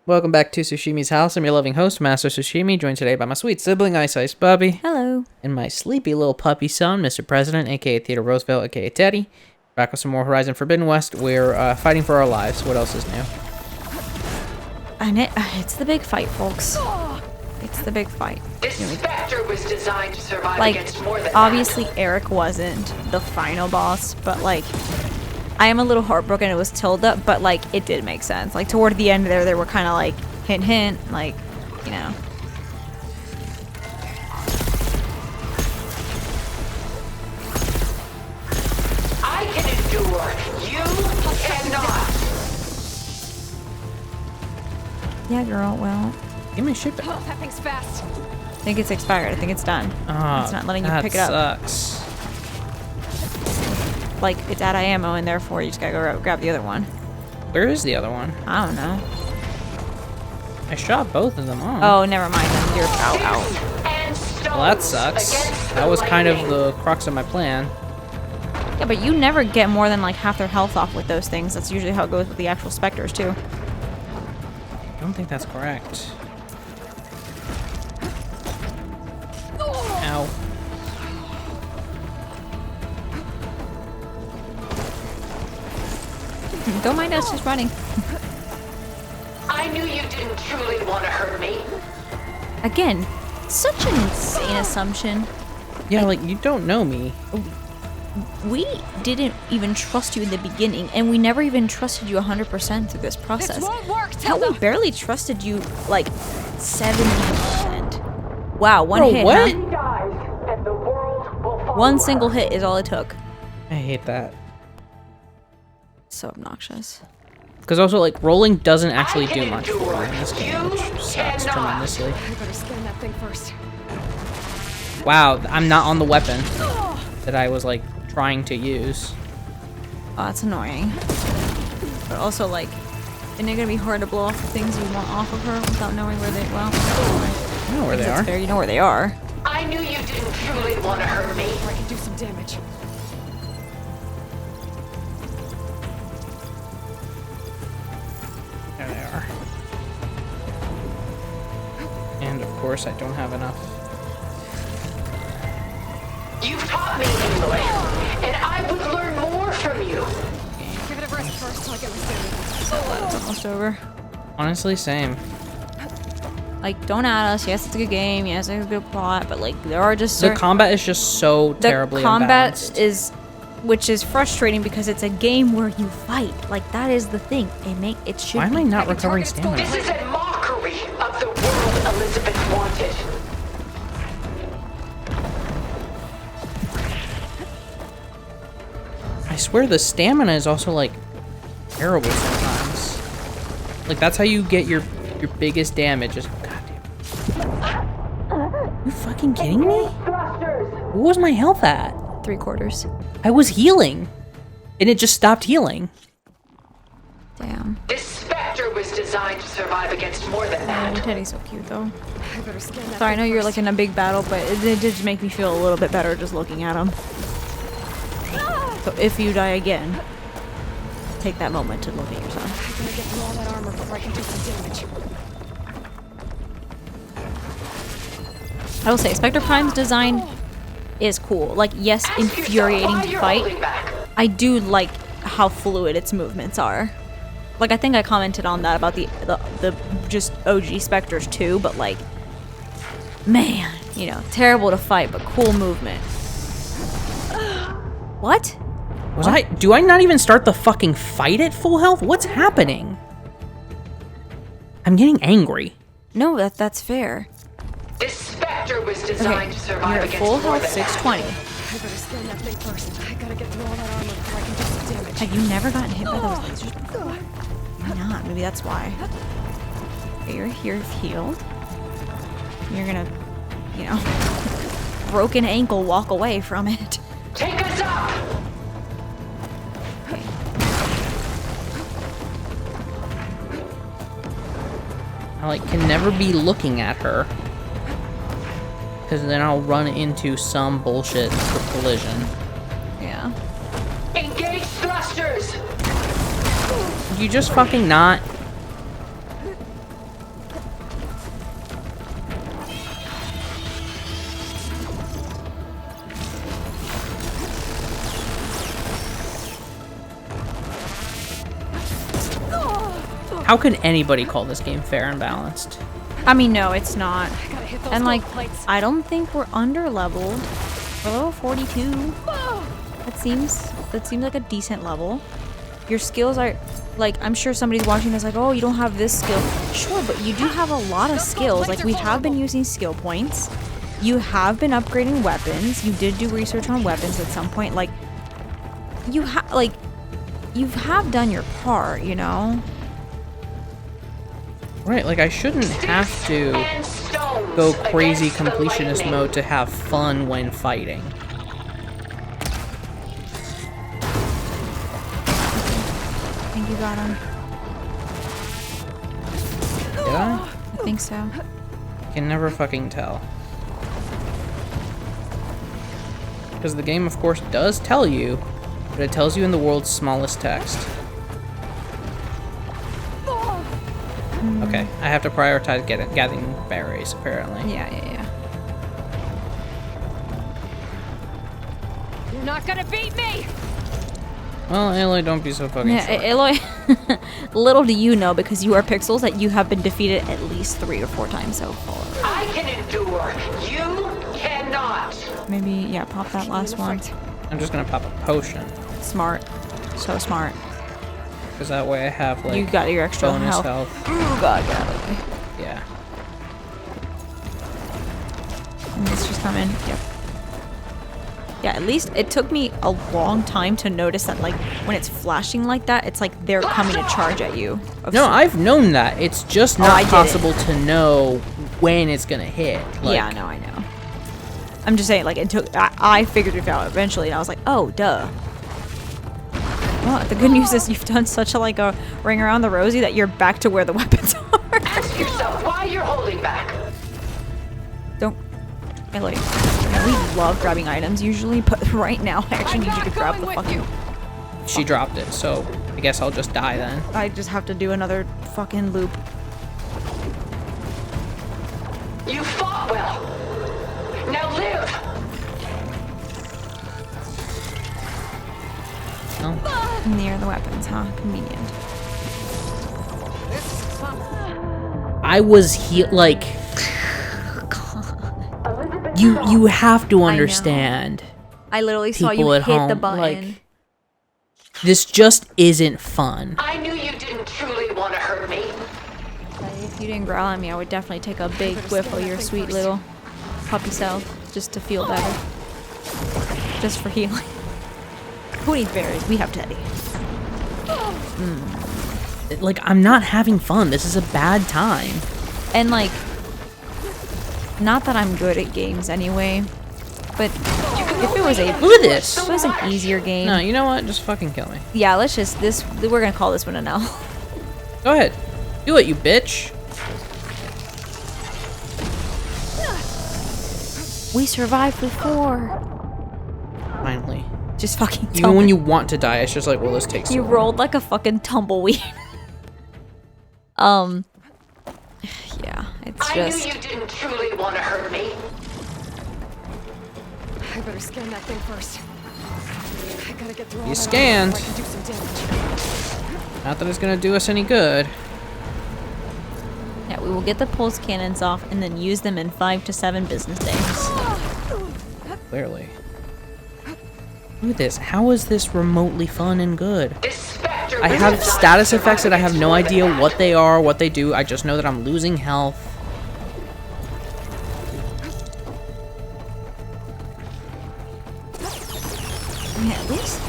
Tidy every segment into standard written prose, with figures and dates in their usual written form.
Welcome back to Sushimi's House. I'm your loving host, Master Sushimi, joined today by my sweet sibling, Ice Ice Bubbie. Hello. And my sleepy little puppy son, Mr. President, aka Theodore Roosevelt, aka Teddy. Back with some more Horizon Forbidden West. We're fighting for our lives. What else is new? And it's the big fight, folks. It's the big fight. This Spectre was designed to survive Like, against more than obviously that. Eric wasn't the final boss, but like, I am a little heartbroken it was Tilda, but like, it did make sense. Like, toward the end there, they were kind of like, hint, hint, like, you know. I can endure. You cannot. Yeah, girl, well, Give me shit back. Oh, that thing's fast. I think it's expired. I think it's done. It's not letting you pick it up. That sucks. Like, it's out of ammo, and therefore you just gotta go grab the other one. Where is the other one? I don't know. I shot both of them off. Oh, never mind. Then you're out. And stones Well, that sucks. against That the was kind of lightning. the crux of my plan. Yeah, but you never get more than like half their health off with those things. That's usually how it goes with the actual specters too. I don't think that's correct. Ow. Don't mind us, just running. I knew you didn't truly want to hurt me. Again, such an insane assumption. Yeah, like, you don't know me. We didn't even trust you in the beginning, and we never even trusted you 100% through this process. This won't work, Hell, we Tilda. barely trusted you like 70%. Wow, one Bro, hit, what? huh? He dies, and the world will follow One her. single hit is all it took. I hate that. So obnoxious. Because also, like, rolling doesn't actually I can do much for endure. me in this game, You which sucks cannot. tremendously. I better scan that thing first. Wow, I'm not on the weapon that I was, like, trying to use. Oh, that's annoying. But also, like, isn't it gonna be hard to blow off the things you want off of her without knowing where they? Well, I know where they that's are. fair. You know where they are. I knew you didn't truly want to hurt me. I can do some damage. There they are. And of course, I don't have enough. You've taught me, Aloy, and I would learn more from you. Give it a rest first till I get my standing. It's almost over. Honestly, same. Like, don't add us. Yes, it's a good game. Yes, it's a good plot. But like, there are just The certain combat is just so terribly the combat unbalanced. is, which is frustrating because it's a game where you fight. Like, that is the thing. It should. Why am I be. not can recovering target its stamina? This is a mockery of the world Elizabeth wanted. I swear the stamina is also, like, terrible sometimes. Like, that's how you get your biggest damage. Is goddamn. You fucking kidding me? Thrusters. What was my health at? 3/4. I was healing, and it just stopped healing. Damn. This Spectre was designed to survive against more than Oh, that. Teddy's so cute though. I better scan that Sorry, I thing know you're first. like in a big battle, but it did just make me feel a little bit better just looking at him. So if you die again, take that moment to look at yourself. I gotta get through all that armor before I can do some damage. I will say, Spectre Prime's design is cool. Like, yes, Ask yourself infuriating why to you're fight. holding back. I do like how fluid its movements are. Like, I think I commented on that about the just OG Spectres too, but like, man, you know, terrible to fight, but cool movement. What? Do I not even start the fucking fight at full health? What's happening? I'm getting angry. No, that's fair. This Spectre was Okay, designed to survive you're at against full more health, than 620. I better scan that thing first. I gotta get through all that armor before I can do some damage. Have you never gotten hit by those lasers before? Why not? Maybe that's why. Okay, you're here healed. You're gonna, you know, broken ankle walk away from it. Take us up. Okay. I like can never be looking at her, because then I'll run into some bullshit collision. Yeah. Engage thrusters. You just fucking not. How can anybody call this game fair and balanced? I mean, no, it's not. I gotta hit those And like, gold plates. I don't think we're under leveled. We're level 42. That seems like a decent level. Your skills are, like, I'm sure somebody's watching this like, oh, you don't have this skill. Sure, but you do have a lot of skills. Like, we have been using skill points. You have been upgrading weapons. You did do research on weapons at some point. Like, you have done your part, you know? Right, like I shouldn't have to go crazy completionist mode to have fun when fighting. I think you got him. Did I? I think so. Can never fucking tell. Because the game, of course, does tell you, but it tells you in the world's smallest text. Okay, I have to prioritize gathering berries, apparently. Yeah. You're not gonna beat me! Well, Aloy, don't be so fucking Yeah, short. Aloy, little do you know, because you are Pixels, that you have been defeated at least 3 or 4 times so far. I can endure. You cannot. Maybe, yeah, pop that last one. I'm just gonna pop a potion, Smart. So smart. because that way I have, like, You got your extra bonus health. health. Ooh, God, got it. Yeah. And it's just coming. Yep. Yeah, at least it took me a long time to notice that, like, when it's flashing like that, it's like they're coming to charge at you. No, I've known that. It's just I not didn't. possible to know when it's gonna hit. Like, Yeah, no, I know. I'm just saying, like, it took. I figured it out eventually, and I was like, oh, duh. Well, the good news is you've done such a, like, a ring around the rosy that you're back to where the weapons are. Ask yourself why you're holding back. Don't. I like. We love grabbing items usually, but right now I actually need you to grab the fucking. She dropped it, so I guess I'll just die then. I just have to do another fucking loop. You fought well. Now live. Oh, Near the weapons, huh? Convenient. I was like, you have to understand. I literally saw you People hit at the home, button. like, this just isn't fun. I knew you didn't truly want to hurt me. If you didn't growl at me, I would definitely take a big whiff of your sweet little puppy self just to feel better. Just for healing. Who needs berries? We have Teddy. Like, I'm not having fun. This is a bad time. And like, not that I'm good at games anyway, but if it was a Look at this. if it was an easier game, No, you know what? Just fucking kill me. yeah, let's just we're gonna call this one an L. Go ahead. Do it, you bitch. We survived before. Finally. Just fucking tell Even when me. you want to die, it's just like, well, this takes You so long. rolled like a fucking tumbleweed. Yeah, it's I just. knew you didn't truly want to hurt me. I better scan that thing first. I gotta get through all You that scanned. armor before I can do some damage. Not that it's gonna do us any good. Yeah, we will get the pulse cannons off and then use them in 5 to 7 business days. Clearly. Look at this. How is this remotely fun and good? This specter I was have designed status to effects that I have no survive idea against what they are, what they do. I just know that I'm losing health. Yeah, at least.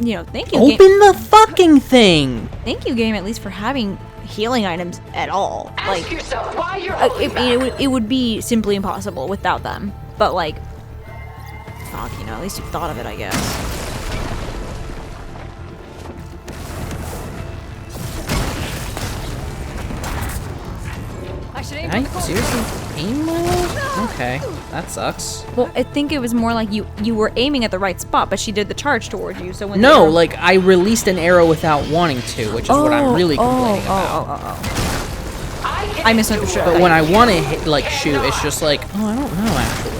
You know, thank you. Open the fucking thing! Thank you, game, at least for having healing items at all. Ask Like, yourself why you're holding back. it would be simply impossible without them. But like, fuck, you know, at least you thought of it, I guess. I should aim Did for the I gold. seriously aim my way? Okay, that sucks. Well, I think it was more like you were aiming at the right spot, but she did the charge towards you. So when No, they were- like, I released an arrow without wanting to, which is what I'm really complaining about. I misunderstood. But when I want to hit, like, shoot, it's just like, oh, I don't know, actually.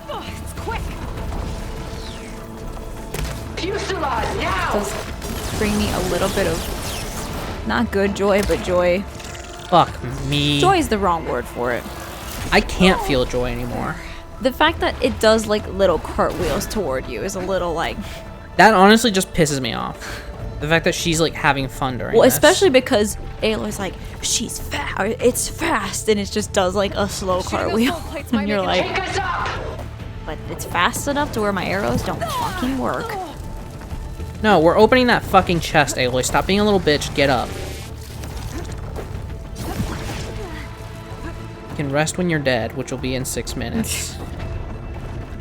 Oh, it's quick. Fuselage now! Does bring me a little bit of not good joy, but joy. Fuck me. Joy is the wrong word for it. I can't feel joy anymore. The fact that it does like little cartwheels toward you is a little like. That honestly just pisses me off. The fact that she's like having fun during Well, this. especially because Aloy's like, she's fast, it's fast, and it just does like a slow cartwheel, gold plates might and you're make like, Pick us up! but it's fast enough to where my arrows don't fucking work. No, we're opening that fucking chest, Aloy. Stop being a little bitch. Get up. You can rest when you're dead, which will be in 6 minutes.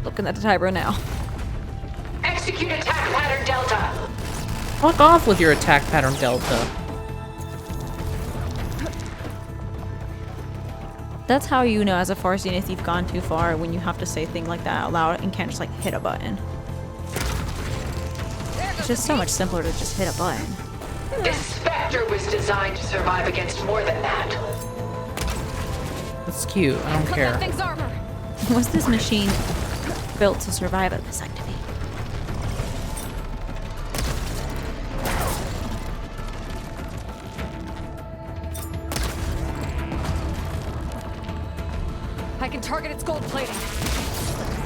Looking at the timer now. Execute attack pattern Delta! Fuck off with your attack pattern delta. That's how you know as a Farsian if you've gone too far, when you have to say a thing like that out loud and can't just like hit a button. It's just so much simpler to just hit a button. This Spectre was designed to survive against more than that. That's cute. I don't Cut care. that thing's armor. Was this machine built to survive a vasectomy? I can target its gold plating.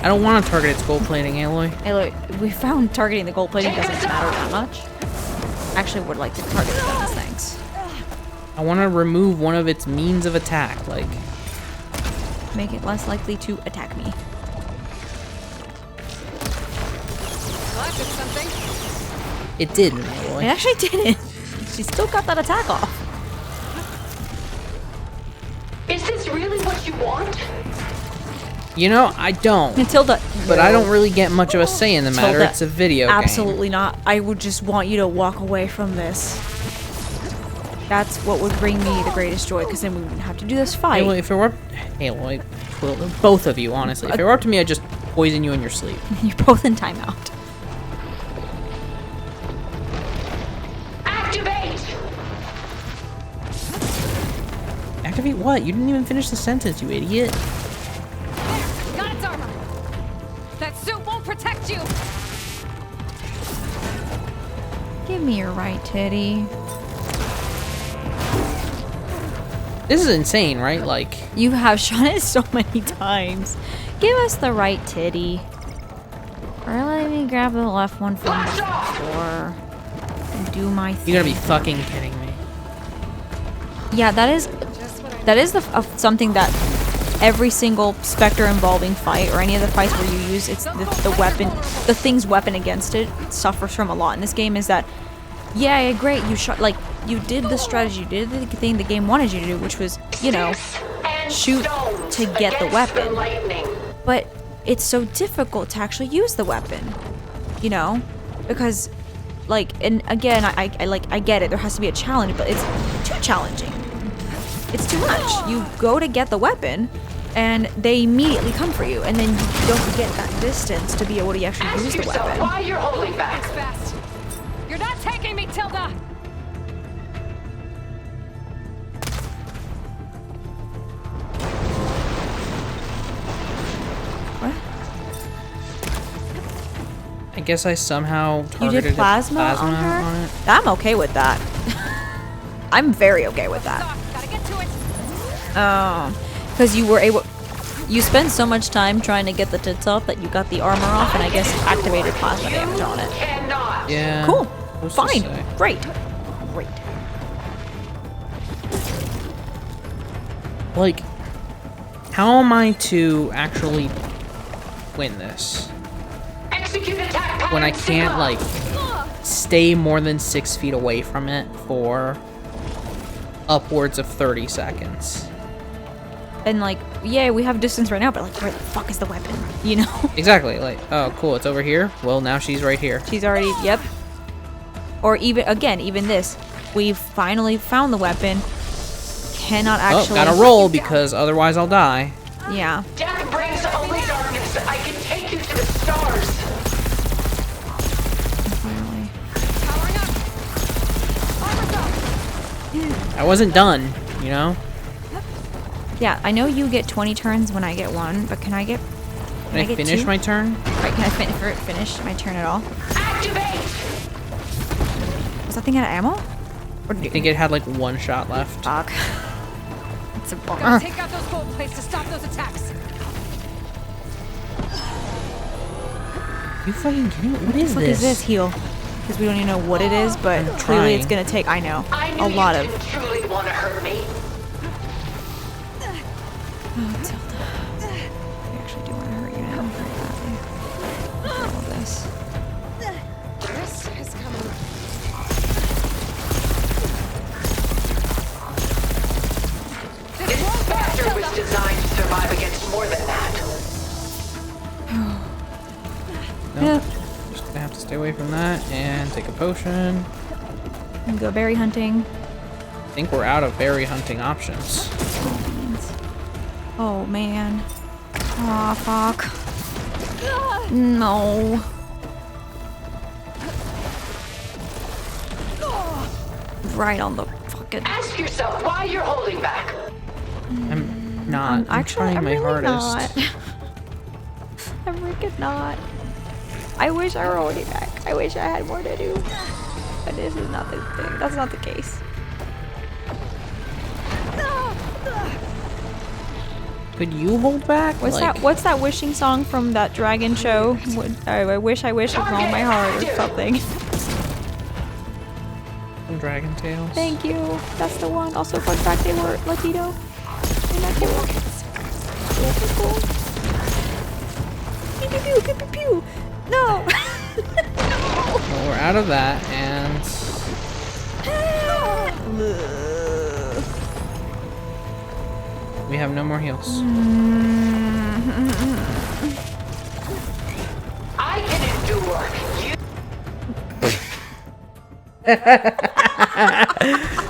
I don't want to target its gold plating, Aloy. Hey, look, we found targeting the gold plating doesn't matter that much. Actually, would like to target the guns, thanks. I want to remove one of its means of attack, like... Make it less likely to attack me. Well, that did something. It didn't, It Aloy. actually didn't. She still got that attack off. Is this really what you want? You know, I don't. Matilda. But I don't really get much of a say in the matter. Matilda, It's a video game. Absolutely not. I would just want you to walk away from this. That's what would bring me the greatest joy, because then we wouldn't have to do this fight. Aloy, if it were up... Aloy, well, both of you, honestly. If it were up to me, I'd just poison you in your sleep. You're both in timeout. Activate! Activate what? You didn't even finish the sentence, you idiot. Got its armor. That suit won't protect you. Give me your right titty. This is insane, right? Like... You have shown it so many times. Give us the right titty. Or let me grab the left one from the floor and do my thing. You gotta be fucking kidding me. Yeah, that is the something that every single Spectre involving fight, or any of the fights where you use it's the weapon, the thing's weapon against it suffers from a lot in this game. Is that, yeah, great, you shot, like, you did the strategy, you did the thing the game wanted you to do, which was, you know, shoot to get the weapon. But it's so difficult to actually use the weapon, you know, because, like, and again, I get it, there has to be a challenge, but it's too challenging. It's too much. You go to get the weapon, and they immediately come for you, and then you don't get that distance to be able to actually Ask use the yourself weapon. why you're holding back. It's fast. You're not taking me, Tilda. What? I guess I somehow You targeted did plasma on her? on it. I'm okay with that. I'm very okay with that. Gotta get to it. Because you were able... You spend so much time trying to get the tits off that you got the armor off, and I guess activated plasma damage on it. Cannot. Yeah. Cool. what's to Fine. say? Great. Great. Like, how am I to actually win this Execute attack when I pattern can't, Sigma. like, stay more than 6 feet away from it for upwards of 30 seconds? And like, yeah, we have distance right now, but like, where the fuck is the weapon? You know? Exactly. Like, oh, cool, it's over here. Well, now she's right here. She's already, yep. Or even, again, even this. We've finally found the weapon. Cannot actually... Oh, gotta roll because otherwise I'll die. Yeah. Death brings only darkness. I can take you to the stars. Finally. Powering up. Armor's up. I wasn't done, you know? Yeah, I know you get 20 turns when I get one, but can I get... Can I finish two? my turn? Right, can I finish my turn at all? Activate! Was that thing out of ammo? Or I think it had like one shot left. Fuck. It's a Gotta bummer. take out those gold plates to stop those attacks. You fucking kidding me? What is What is this heal? Because we don't even know what it is, but clearly it's gonna take, I know, I knew a lot you of... didn't truly want to hurt me. Oh, Tilda. I actually do want to hurt you now very badly. All of this. This is coming. This Spectre was designed to survive against more than that. Nope. Just gonna have to stay away from that and take a potion. And go berry hunting. I think we're out of berry hunting options. Oh, man. Aw, fuck. No. Right on the fucking... Ask yourself why you're holding back. I'm not. I'm Actually, trying I'm my really hardest. not. I'm freaking not. I wish I were holding back. I wish I had more to do. But this is not the thing. That's not the case. Could you hold back? What's that wishing song from that dragon show? I wish with all my heart or something. Some Dragon Tales. Thank you. That's the one. Also, fun fact, they were Latino. Isn't that cool? That's cool. Pew pew pew pew pew pew. No. Well, we're out of that, and we have no more heals. I can endure.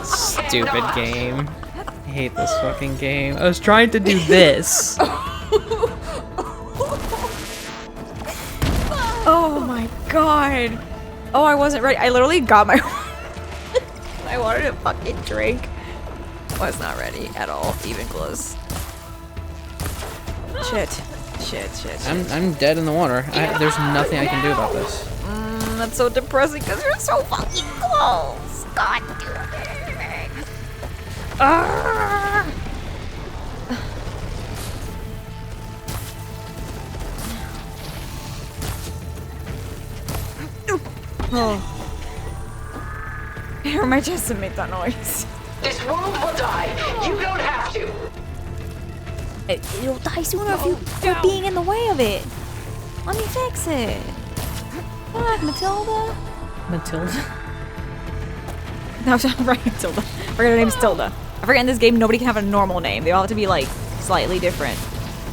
Stupid game. I hate this fucking game. I was trying to do this. Oh my god. Oh, I wasn't ready. I literally got my... I wanted to fucking drink. Was not ready at all, even close. Shit. I'm dead in the water. There's nothing I can do about this. That's so depressing because you're so fucking close. God damn it. Ah. Oh. Here, my chest to make that noise. This world will die. You don't have to. It'll die sooner if you're being in the way of it. Let me fix it. Fuck, Matilda. Matilda? No, right, Matilda. I forget her name's Tilda. I forget in this game nobody can have a normal name. They all have to be like slightly different.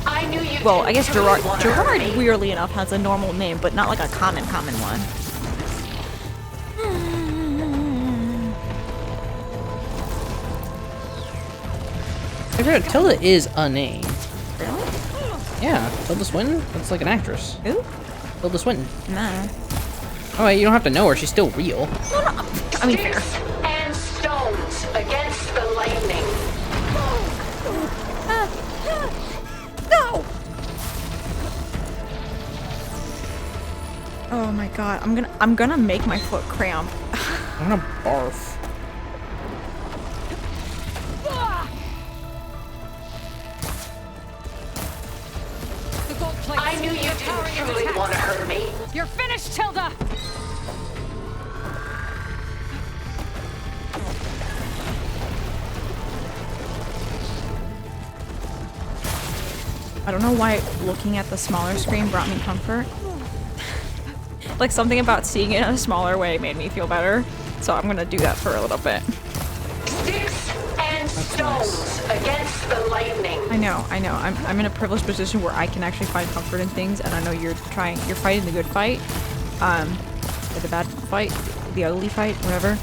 I knew you. Well, I guess truly Gerard, wanna hurt me. weirdly enough, has a normal name, but not like a common one. I forgot Tilda is a name. Really? Yeah, Tilda Swinton? That's like an actress. Who? Tilda Swinton. Nah. Oh, wait, you don't have to know her. She's still real. I mean, fair. Sticks and stones against the lightning. No! Oh my god, I'm gonna make my foot cramp. I'm gonna barf. The gold plates. I knew you didn't truly want to hurt me. You're finished, Tilda. I don't know why looking at the smaller screen brought me comfort. Like something about seeing it in a smaller way made me feel better. So I'm gonna do that for a little bit. Sticks and stones against the lightning. I know. I'm in a privileged position where I can actually find comfort in things, and I know you're fighting the good fight. Or the bad fight, the ugly fight, whatever.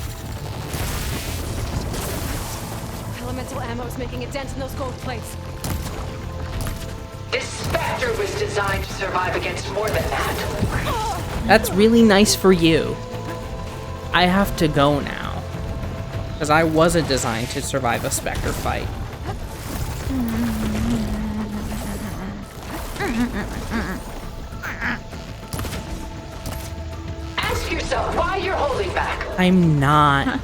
Elemental ammo is making a dent in those gold plates. This Spectre was designed to survive against more than that. That's really nice for you. I have to go now. Because I wasn't designed to survive a Spectre fight. Ask yourself why you're holding back. I'm not.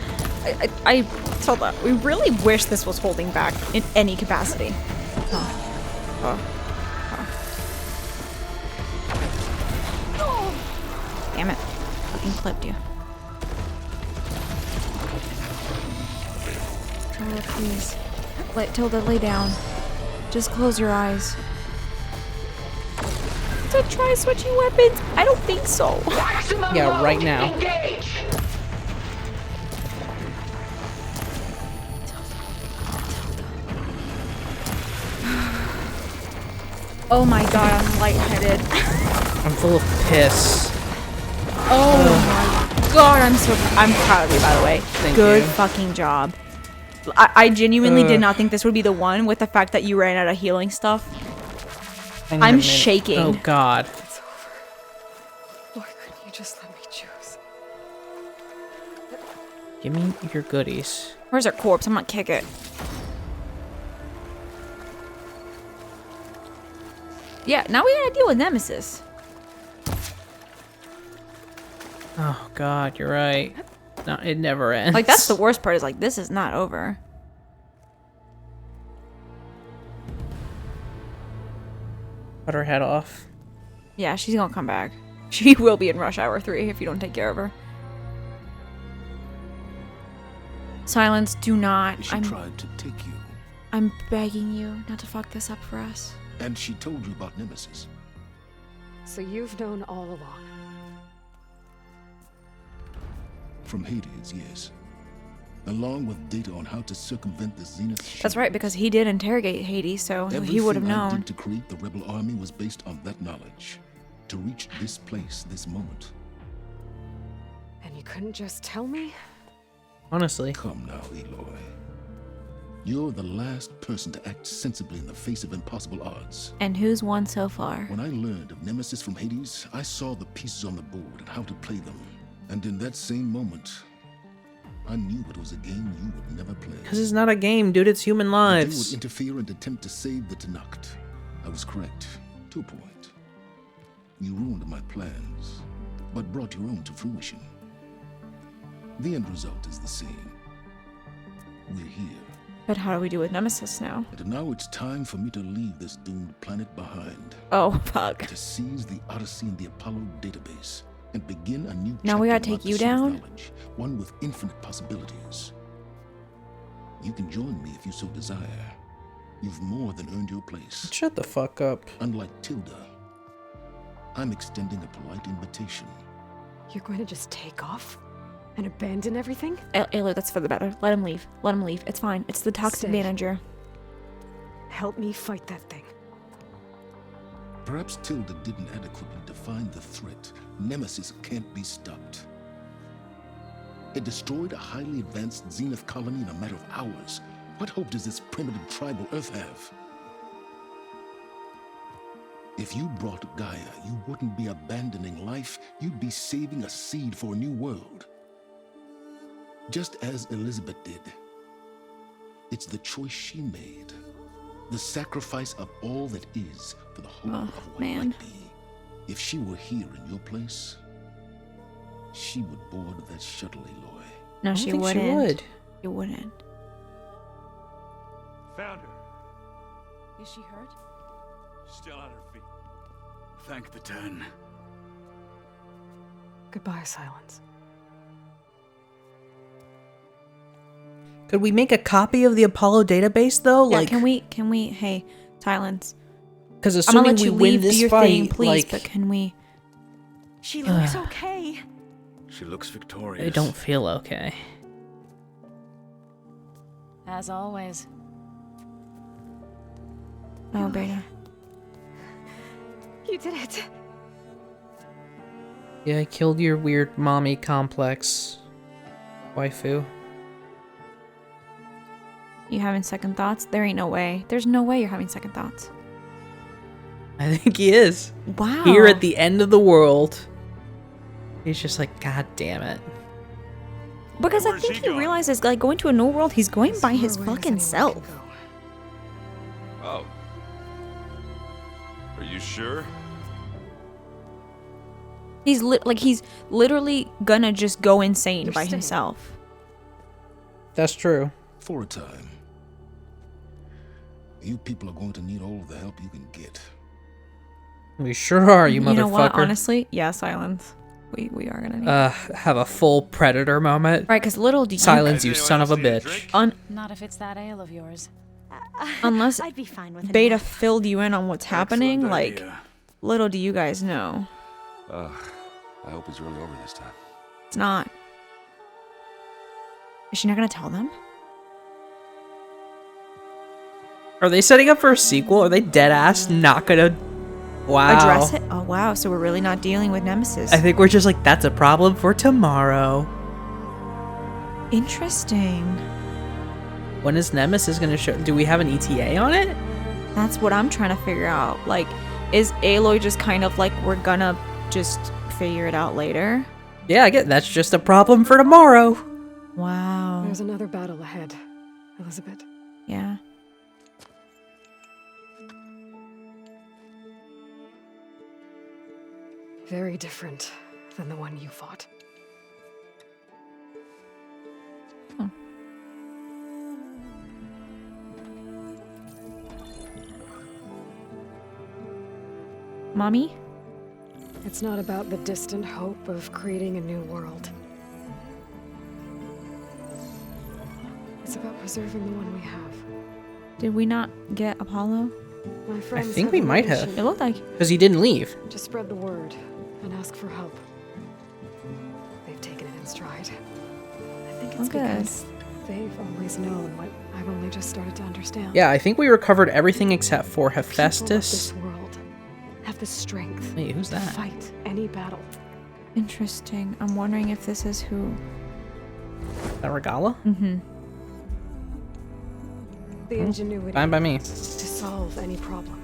I told that we really wish this was holding back in any capacity. Damn it. Fucking clipped you. Tilda, please. Tilda, lay down. Just close your eyes. To try switching weapons? I don't think so. Maximum Yeah, right mode, now. Engage. Oh my god, I'm lightheaded. I'm full of piss. Oh my god, I'm proud of you, by the way. Thank Good you. fucking job. I genuinely did not think this would be the one with the fact that you ran out of healing stuff. I need a I'm minute. shaking. Oh god. Why couldn't you just let me choose? Give me your goodies. Where's her corpse? I'm gonna kick it. Yeah, now we gotta deal with Nemesis. Oh god, you're right. No, it never ends. Like, that's the worst part, is like, this is not over. Cut her head off. Yeah, she's gonna come back. She will be in Rush Hour 3 if you don't take care of her. Silence, do not. She tried to take you, I'm begging you not to fuck this up for us. and she told you about Nemesis. So you've known all along. From Hades, yes. Along with data on how to circumvent the Zenith shield. That's right, because he did interrogate Hades, so he would have Everything I known. did to create the rebel army was based on that knowledge. To reach this place, this moment. And you couldn't just tell me? Honestly. Come now, Eloy. You're the last person to act sensibly in the face of impossible odds. And who's won so far? When I learned of Nemesis from Hades, I saw the pieces on the board and how to play them. And in that same moment, I knew it was a game you would never play. Because it's not a game, dude. It's human You lives. would interfere and attempt to save the Tenakt. I was correct, to a point. You ruined my plans, but brought your own to fruition. The end result is the same. We're here. But how do we do with Nemesis now? And now it's time for me to leave this doomed planet behind. Oh, fuck. To seize the Odyssey and the Apollo database. And begin a new Now we chapter gotta in our take you pursuit of down? knowledge, one with infinite possibilities. You can join me if you so desire. You've more than earned your place. Shut the fuck up. Unlike Tilda, I'm extending a polite invitation. You're going to just take off? And abandon everything? Ayla, that's for the better. Let him leave. Let him leave. It's fine. It's the toxic Stay. manager. Help me fight that thing. Perhaps Tilda didn't adequately define the threat. Nemesis can't be stopped. It destroyed a highly advanced Zenith colony in a matter of hours. What hope does this primitive tribal Earth have? If you brought Gaia, you wouldn't be abandoning life, you'd be saving a seed for a new world. Just as Elizabeth did. It's the choice she made. The sacrifice of all that is for the hope of what man. might be. If she were here in your place, she would board that shuttle, Eloy. No, I she don't think wouldn't. she would. She wouldn't. Found her. Is she hurt? Still on her feet. Thank the ten. Goodbye, Silence. Could we make a copy of the Apollo database though? Yeah, Like, can we, hey, Silence. because I'm gonna assuming let we you win leave, do this your fight, thing, please, like, but can we? She looks okay. She looks victorious. I don't feel okay. As always. Oh, Beta. You did it. Yeah, I killed your weird mommy complex waifu. You having second thoughts? There ain't no way. There's no way you're having second thoughts. I think he is. Wow. Here at the end of the world. He's just like, God damn it. Because I Where's think he he going? realizes, like, going to a new world, he's going As by far his away as fucking anyone self. can go. Oh. Are you sure? He's he's literally gonna just go insane You're by staying. himself. That's true. For a time. You people are going to need all the help you can get. We sure are, you motherfucker. You know what? Honestly, yeah, silence. We are gonna need. Have a full predator moment. Right, because little do you Silence, Does you anyone son else of a need a bitch. drink? Not if it's that ale of yours. Unless I'd be fine with Beta it. filled you in on what's happening, Excellent like, idea. little do you guys know. I hope it's really over this time. It's not. Is she not gonna tell them? Are they setting up for a sequel? Are they dead ass not gonna? Wow. Address it? Oh, wow. So we're really not dealing with Nemesis. I think we're just like, that's a problem for tomorrow. Interesting. When is Nemesis gonna show? Do we have an ETA on it? That's what I'm trying to figure out. Like, is Aloy just kind of like, we're gonna just figure it out later? Yeah, I get that's just a problem for tomorrow. Wow. There's another battle ahead, Elizabeth. Yeah. Very different than the one you fought. Mommy? It's not about the distant hope of creating a new world. It's about preserving the one we have. Did we not get Apollo? My friends think have we a might have. It mission looked like. Because he didn't leave. to spread the word and ask for help. They've taken it in stride. I think it's Okay. because they've always known what I've only just started to understand. Yeah, I think we recovered everything except for People of Hephaestus. this world have the strength Wait, who's to that? fight any battle. Interesting. I'm wondering if this is who. That Regala? Mm-hmm. The ingenuity Fine by me. to solve any problem.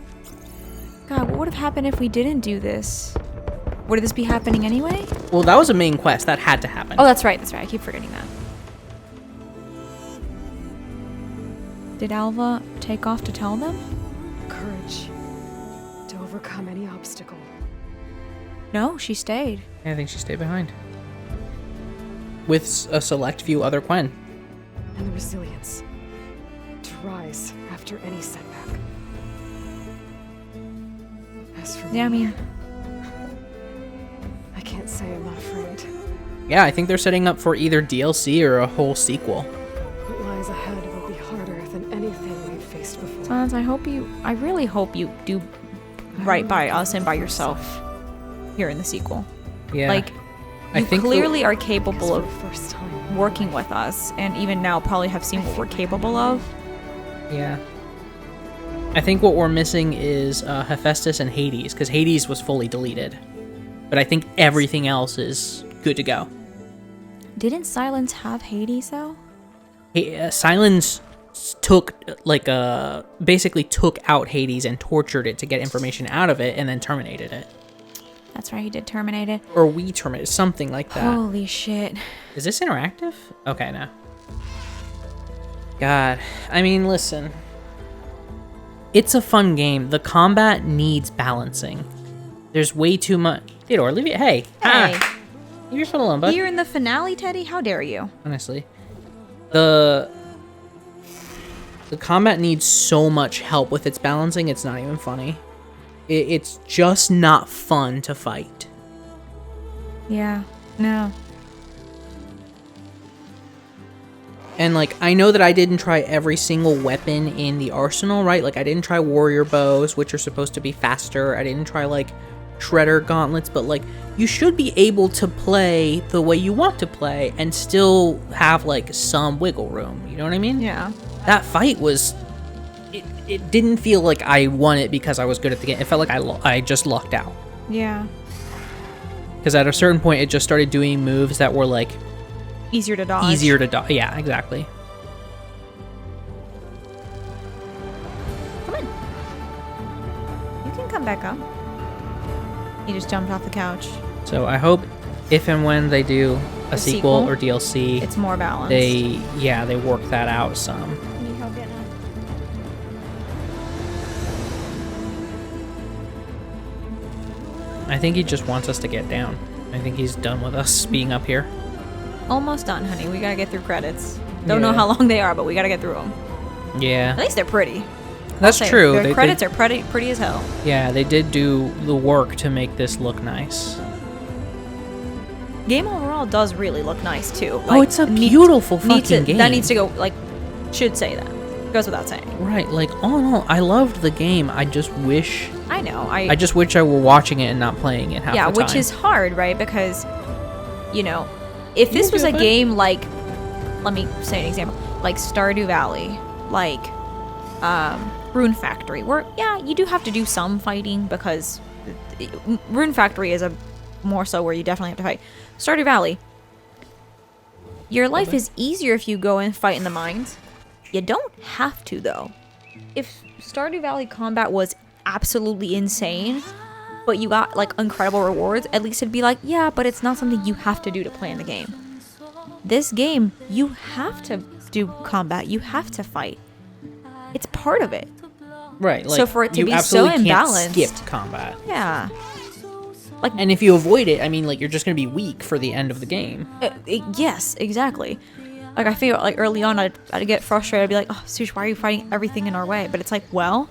God, what would have happened if we didn't do this? Would this be happening anyway? Well, that was a main quest. That had to happen. Oh, that's right. That's right. I keep forgetting that. Did Alva take off to tell them? Courage to overcome any obstacle. No, she stayed. I think she stayed behind. With a select few other Quen. And the resilience to rise after any setback. As for Yeah, I me, mean, I can't say I'm not afraid. Yeah, I think they're setting up for either DLC or a whole sequel. What lies ahead will be harder than anything we've faced before. Sans, I really hope you do right by us and by yourself here in the sequel. Yeah. Like, I you think the- clearly are Because capable for of the first time, working with us, and even now probably have seen what we're capable of. Yeah. I think what we're missing is Hephaestus and Hades, because Hades was fully deleted. But I think everything else is good to go. Didn't Silence have Hades though? Silence took, basically took out Hades and tortured it to get information out of it and then terminated it. That's right, he did terminate it. Or we terminated, something like that. Holy shit. Is this interactive? Okay, no. God, I mean, listen. It's a fun game. The combat needs balancing. There's way too much. Theodore, leave it. Hey. Hey. Leave your foot alone, bud. Here in the finale, Teddy? How dare you? Honestly. The combat needs so much help with its balancing, it's not even funny. It's just not fun to fight. Yeah. No. And, like, I know that I didn't try every single weapon in the arsenal, right? Like, I didn't try warrior bows, which are supposed to be faster. I didn't try, like, shredder gauntlets, but, like, you should be able to play the way you want to play and still have, like, some wiggle room. You know what I mean? Yeah. That fight was... It didn't feel like I won it because I was good at the game. It felt like I just lucked out. Yeah. Because at a certain point, it just started doing moves that were, like... Easier to dodge. Easier to dodge. Yeah, exactly. Come on. You can come back up. He just jumped off the couch. So I hope if and when they do a sequel or DLC, it's more balanced. they work that out some. Need help getting up? I think he just wants us to get down. I think he's done with us being up here. Almost done, honey. We gotta get through credits. Don't know Yeah. how long they are, but we gotta get through them. Yeah, At least they're pretty. that's Say, true. Their credits are pretty as hell. Yeah, they did do the work to make this look nice. Game overall does really look nice too. Oh, it's a beautiful fucking game. That needs to go. Like, should say that. Goes without saying. Right, like all in all, I loved the game. I just wish I know. I just wish I were watching it and not playing it half the time. Which is hard, right? Because, you know, if this was a game like, let me say an example, like Stardew Valley, like Rune Factory, where, yeah, you do have to do some fighting because Rune Factory is a more so where you definitely have to fight. Stardew Valley, your life is easier if you go and fight in the mines. You don't have to, though. If Stardew Valley combat was absolutely insane, but you got like incredible rewards, at least it'd be like, yeah, but it's not something you have to do to play in the game. This game, you have to do combat. You have to fight. It's part of it. Right, like So for it to you be so absolutely can't imbalanced- skip combat. Yeah. And if you avoid it, I mean, like, you're just gonna be weak for the end of the game. Yes, exactly. Like, I feel like early on, I'd get frustrated. I'd be like, oh, Sush, why are you fighting everything in our way? But it's like, well,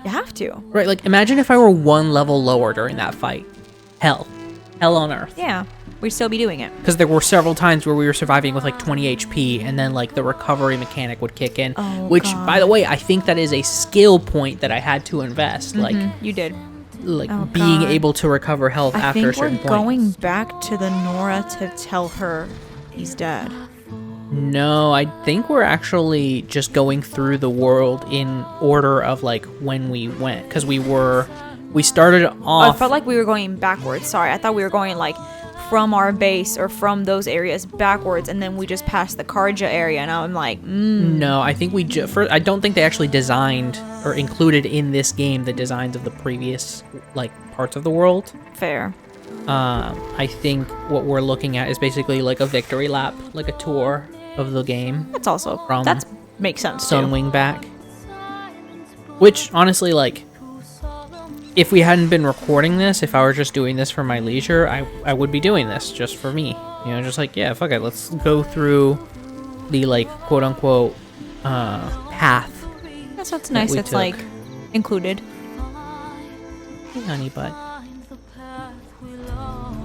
you have to. Right, like, imagine if I were one level lower during that fight. Hell on earth. Yeah, we'd still be doing it. Because there were several times where we were surviving with like 20 HP, and then like the recovery mechanic would kick in. Oh, which, God. by the way, I think that is a skill point that I had to invest. Like You did. being God. able to recover health I after a think we're certain point. going back to the Nora to tell her he's dead. No, I think we're actually just going through the world in order of like when we went, because we started Oh, off. I felt like we were going backwards. Sorry, I thought we were going like from our base or from those areas backwards, and then we just passed the Karja area. Now I'm like, No, I think I don't think they actually designed or included in this game the designs of the previous like parts of the world. fair. I think what we're looking at is basically like a victory lap, like a tour of the game. That's also From that makes sense too. Sunwing back. Which, honestly, like, if we hadn't been recording this, if I were just doing this for my leisure, I would be doing this just for me. You know, just like, yeah, fuck it, let's go through the, like, quote-unquote, path. That's what's nice. we It's took. like included. Hey, honey butt.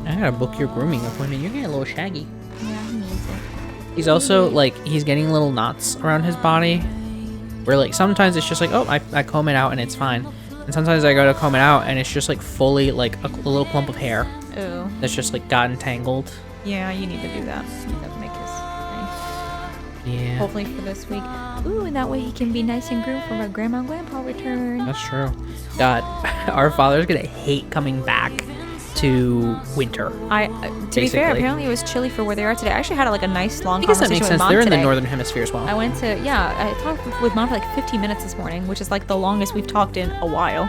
I gotta book your grooming appointment. You're getting a little shaggy. Yeah, he needs it. He's also, like, he's getting little knots around his body. Where, like, sometimes it's just like, oh, I comb it out and it's fine. And sometimes I go to comb it out and it's just, like, fully, like, a little clump of hair Ooh. that's just, like, gotten tangled. Yeah, you need to do that. You need to make his nice. Yeah, Hopefully for this week. Ooh, and that way he can be nice and groomed for my grandma and grandpa return. that's true. God, our father's gonna hate coming back to winter. To be fair, Basically. apparently it was chilly for where they are today. I actually had like a nice long I guess that conversation makes with sense. Mom They're in today. the northern hemisphere as well. I went to, I talked with Mom for like 15 minutes this morning, which is like the longest we've talked in a while.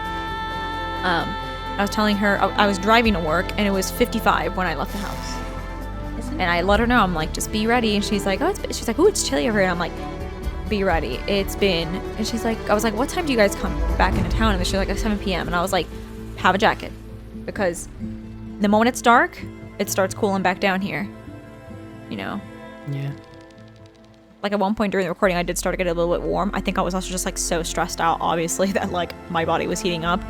I was telling her, I was driving to work and it was 55 when I left the house. And I let her know, I'm like, just be ready. And she's like, she's like, ooh, it's chilly over here. And I'm like, be ready. It's been, and she's like, I was like, what time do you guys come back into town? And she's like, at 7 p.m. And I was like, have a jacket. Because the moment it's dark, it starts cooling back down here. You know? Yeah. Like at one point during the recording, I did start to get a little bit warm. I think I was also just like so stressed out, obviously, that like my body was heating up.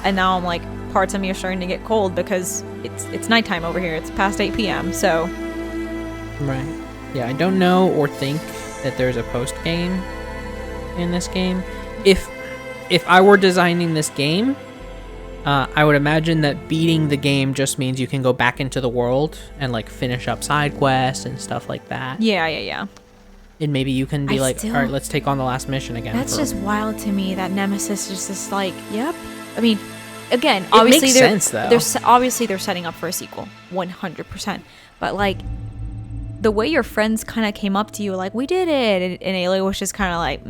And now I'm like, parts of me are starting to get cold because it's nighttime over here. It's past 8 p.m. So Right. Yeah, I don't know or think that there's a post game in this game. If I were designing this game, I would imagine that beating the game just means you can go back into the world and like finish up side quests and stuff like that. yeah. And maybe you can be I like, still- all right, let's take on the last mission again. That's for- just wild to me that Nemesis is just like, yep. I mean, again, It obviously makes sense, though. obviously they're setting up for a sequel, 100%. But like the way your friends kind of came up to you, like we did it, and Ayla was just kind of like,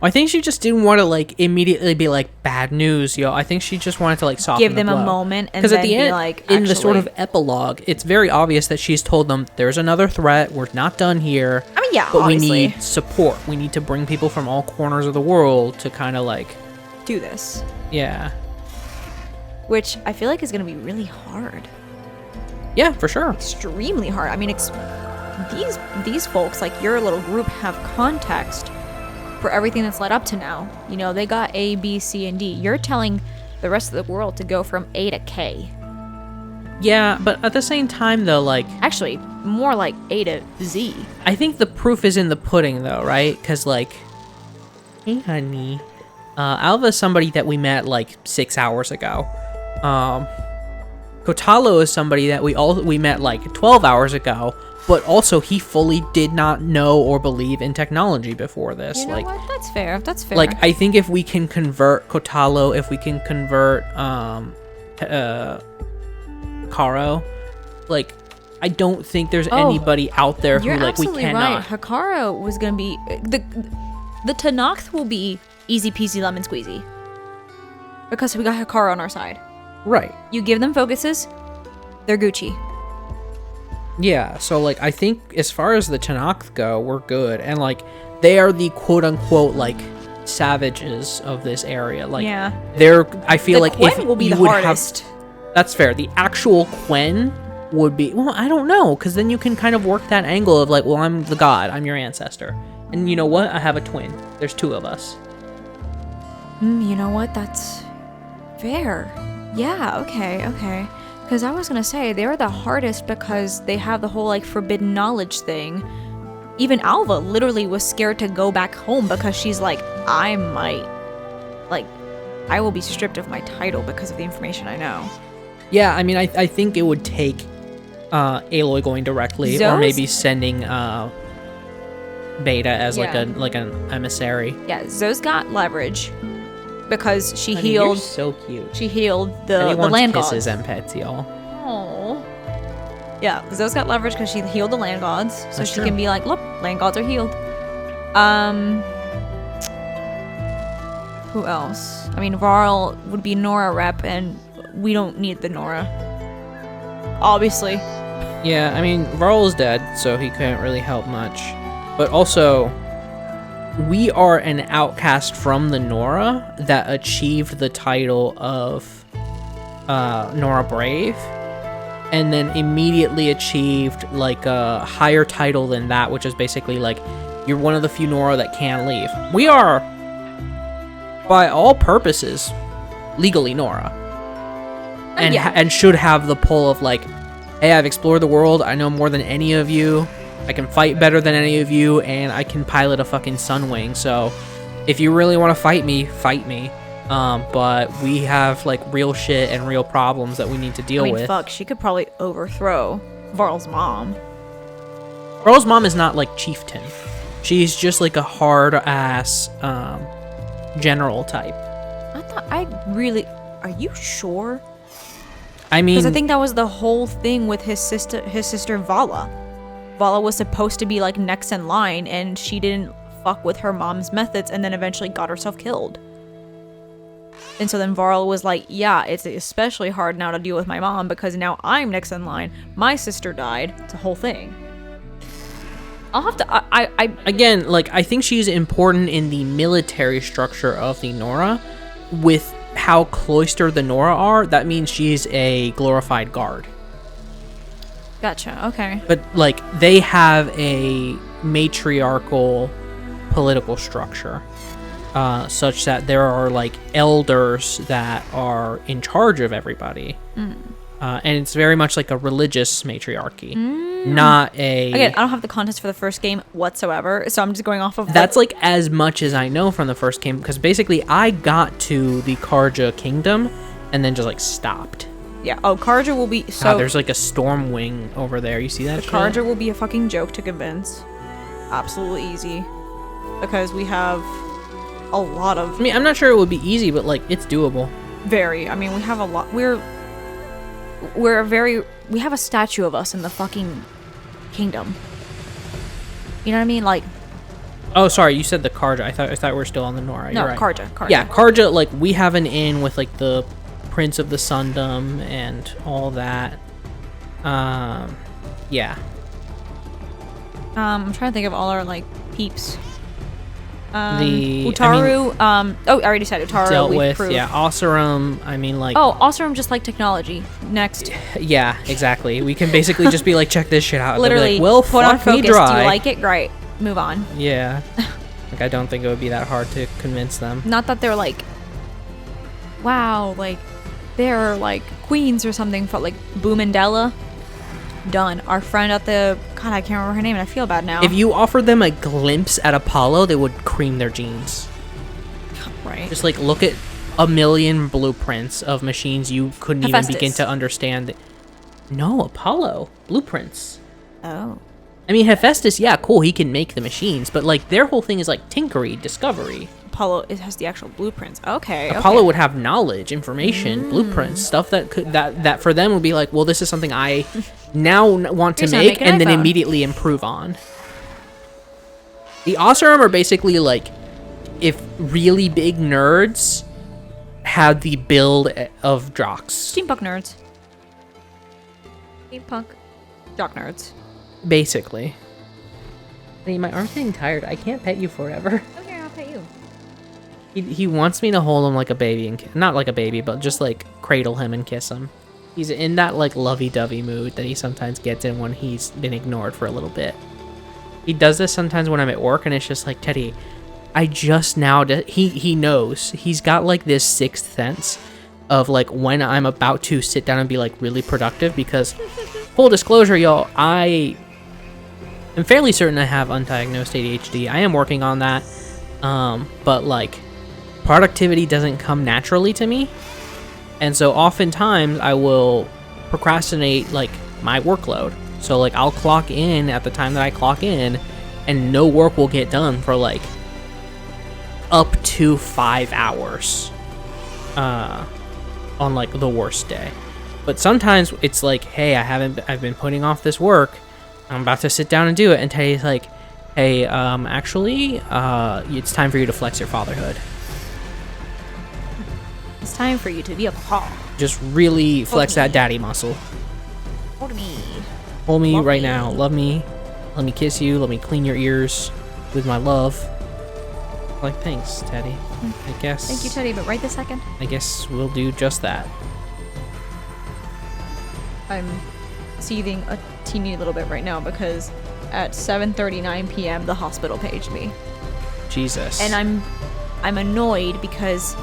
I think she just didn't want to like immediately be like bad news, yo. I think she just wanted to like soften Give the them a blow. moment and Because then at the be end, like, in the sort of actually- epilogue, it's very obvious that she's told them there's another threat. We're not done here. I mean, yeah, but obviously. we need support. We need to bring people from all corners of the world to kind of like, do this. yeah, Which I feel like is going to be really hard. yeah, for sure. Extremely hard. I mean, these folks, like your little group, have context for everything that's led up to now. You know, they got A, B, C, and D. You're telling the rest of the world to go from A to K. Yeah, but at the same time, though, like, Actually, more like A to Z. I think the proof is in the pudding, though, right? Because, like, hey, honey, Alva's somebody that we met like 6 hours ago. Kotalo is somebody that we met like 12 hours ago, but also he fully did not know or believe in technology before this. You know like, what? That's fair. That's fair. like I think if we can convert Kotalo, if we can convert Karo, like I don't think there's anybody out there who you're like we absolutely cannot. right. Hikaru was gonna be the Tanakh will be easy peasy lemon squeezy because we got Hikaru on our side. Right. You give them focuses, they're Gucci. Yeah, so like I think as far as the Tanakh go, we're good. And like they are the quote unquote like savages of this area. Like Yeah. they're I feel The like Quen if will be you the would hardest. have that's fair. The actual Quen would be well, I don't know, because then you can kind of work that angle of like, well, I'm the god, I'm your ancestor. And you know what? I have a twin. There's two of us. You know what? That's fair. Yeah, okay. Because I was going to say, they're the hardest because they have the whole, like, forbidden knowledge thing. Even Alva literally was scared to go back home because she's like, I will be stripped of my title because of the information I know. Yeah, I mean, I think it would take Aloy going directly or Zoe's- maybe sending Beta as Yeah. like an emissary. Yeah, Zoe's got leverage because she Honey, you're healed. so cute. She healed the And he wants land kisses gods. and pets, y'all. Aww. Yeah, Zoe's got leverage because she healed the land gods, so That's she true. can be like, look, land gods are healed. Who else? I mean, Varl would be Nora rep, and we don't need the Nora. Obviously. Yeah, I mean, Varl is dead, so he couldn't really help much. But also, we are an outcast from the Nora that achieved the title of Nora Brave, and then immediately achieved like a higher title than that, which is basically like you're one of the few Nora that can't leave. We are, by all purposes, legally Nora, and yeah. and should have the pull of like, hey, I've explored the world. I know more than any of you. I can fight better than any of you, and I can pilot a fucking Sunwing. So, if you really want to fight me, fight me. But we have like real shit and real problems that we need to deal I mean, with. fuck, she could probably overthrow Varl's mom. Earl's mom is not like chieftain. She's just like a hard ass general type. Are you sure? I mean, Because I think that was the whole thing with his sister Vala. Vala was supposed to be like next in line, and she didn't fuck with her mom's methods, and then eventually got herself killed. And so then Varl was like, yeah, it's especially hard now to deal with my mom because now I'm next in line. My sister died. It's a whole thing. I'll have to, again, like I think she's important in the military structure of the Nora. With how cloistered the Nora are, that means she's a glorified guard. Gotcha, okay. But like they have a matriarchal political structure, such that there are like elders that are in charge of everybody, and it's very much like a religious matriarchy, not a. Again, I don't have the context for the first game whatsoever, so I'm just going off of That's like as much as I know from the first game, because basically I got to the Karja kingdom and then just like stopped. yeah. Oh, Karja will be so. God, there's like a storm wing over there. You see that? shit? Karja will be a fucking joke to convince. Absolutely easy, because we have a lot of I mean, I'm not sure it would be easy, but like it's doable. very. I mean, we have a lot. We have a statue of us in the fucking kingdom. You know what I mean? Like, Oh, sorry, you said the Karja. I thought we were still on the Nora. No, You're right. Karja. Yeah, Karja, like, we have an inn with, like, the Prince of the Sundom and all that. Yeah. I'm trying to think of all our, like, peeps. The Utaru, I already said Utaru. dealt we've with, proved. yeah. Oseram, I mean, like... Oh, Oseram just like technology. Next. Yeah, exactly. We can basically just be like, check this shit out. Literally, Like, well, put on fuck me focus. dry. Do you like it? Great. Move on. Yeah. Like, I don't think it would be that hard to convince them. Not that they're like, wow, like, they're like queens or something, for like Boomandella. Done. Our friend at the, God, I can't remember her name and I feel bad now. If you offered them a glimpse at Apollo, they would cream their jeans. Right. Just like look at a million blueprints of machines you couldn't even begin Hephaestus. to understand. No, Apollo blueprints. Oh. I mean, Hephaestus, yeah, cool, he can make the machines, but like their whole thing is like tinkery, discovery. Apollo, it has the actual blueprints. Okay. Apollo would have knowledge, information, blueprints, stuff that could that for them would be like, well, this is something I now want to Here's how to make make an and then iPhone. immediately improve on. The Oseram are basically like if really big nerds had the build of jocks. Steampunk nerds. Steampunk jock nerds. Basically. Hey, my arm's getting tired. I can't pet you forever. Okay, I'll pay you. He wants me to hold him like a baby and not like a baby, but just like cradle him and kiss him. He's in that like lovey-dovey mood that he sometimes gets in when he's been ignored for a little bit. He does this sometimes when I'm at work, and it's just like, Teddy, I just now he knows. He's got like this sixth sense of like when I'm about to sit down and be like really productive, because full disclosure, y'all, I am fairly certain I have undiagnosed ADHD. I am working on that. But like productivity doesn't come naturally to me. And so oftentimes I will procrastinate like my workload. So like I'll clock in at the time that I clock in and no work will get done for like up to 5 hours on like the worst day. But sometimes it's like, hey, I've been putting off this work. I'm about to sit down and do it. And Teddy's like, hey, actually, it's time for you to flex your fatherhood. It's time for you to be a papa. Just really flex that daddy muscle. Hold me. Hold me Love right me. now. Love me. Let me kiss you. Let me clean your ears with my love. Like, thanks, Teddy. I guess. Thank you, Teddy, but right this second. I guess we'll do just that. I'm seething a teeny little bit right now because at 7:39 p.m. the hospital paged me. Jesus. And I'm annoyed because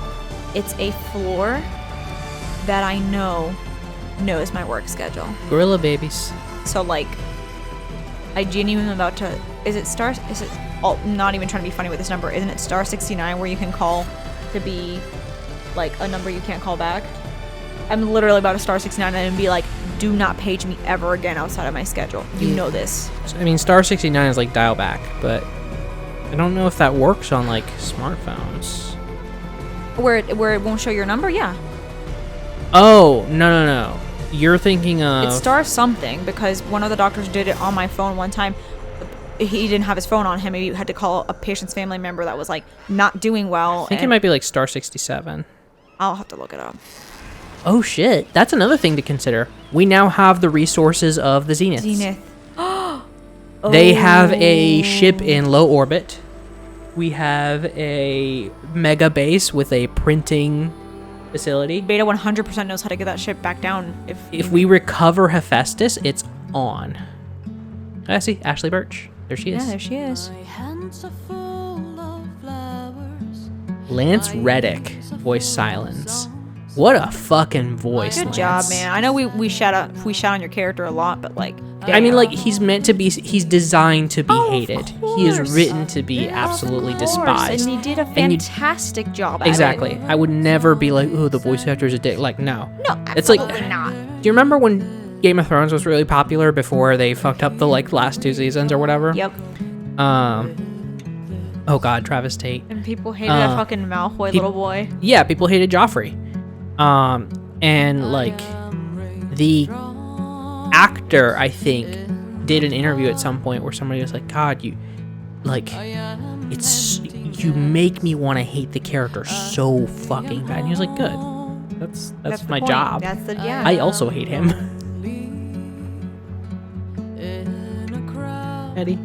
it's a floor that I know knows my work schedule. Gorilla babies. So like I genuinely am about to not even trying to be funny with this number, isn't it star 69 where you can call to be like a number you can't call back? I'm literally about to star 69 and be like, do not page me ever again outside of my schedule. You know this. I mean, star 69 is like dial back, but I don't know if that works on like smartphones. Where it won't show your number? Yeah. Oh, no. You're thinking of... It's star something because one of the doctors did it on my phone one time. He didn't have his phone on him. He had to call a patient's family member that was like not doing well. I think it might be like star 67. I'll have to look it up. Oh shit, that's another thing to consider. We now have the resources of the Zeniths. Zenith. They have a ship in low orbit. We have a mega base with a printing facility. Beta 100% knows how to get that ship back down. If we recover Hephaestus, it's on. I see Ashley Birch. There she is. Yeah, there she is. Lance Reddick, voice silence. What a fucking voice, Good Lance. job, man. I know we shout on your character a lot, but like, I mean, like, he's designed to be hated. He is written to be absolutely despised. and he did a And you- fantastic job. Exactly. I would never be like, oh, the voice actor's a dick. Like, no. No, It's like, absolutely not. do you remember when Game of Thrones was really popular before they fucked up the like last 2 seasons or whatever? Yep. Oh god, Travis Tate. And people hated that fucking Malfoy little boy. Yeah, people hated Joffrey. And like the actor, I think, did an interview at some point where somebody was like, God, like, it's, you make me want to hate the character so fucking bad. And he was like, good. That's the my point. job. That's the yeah. I also hate him. Eddie,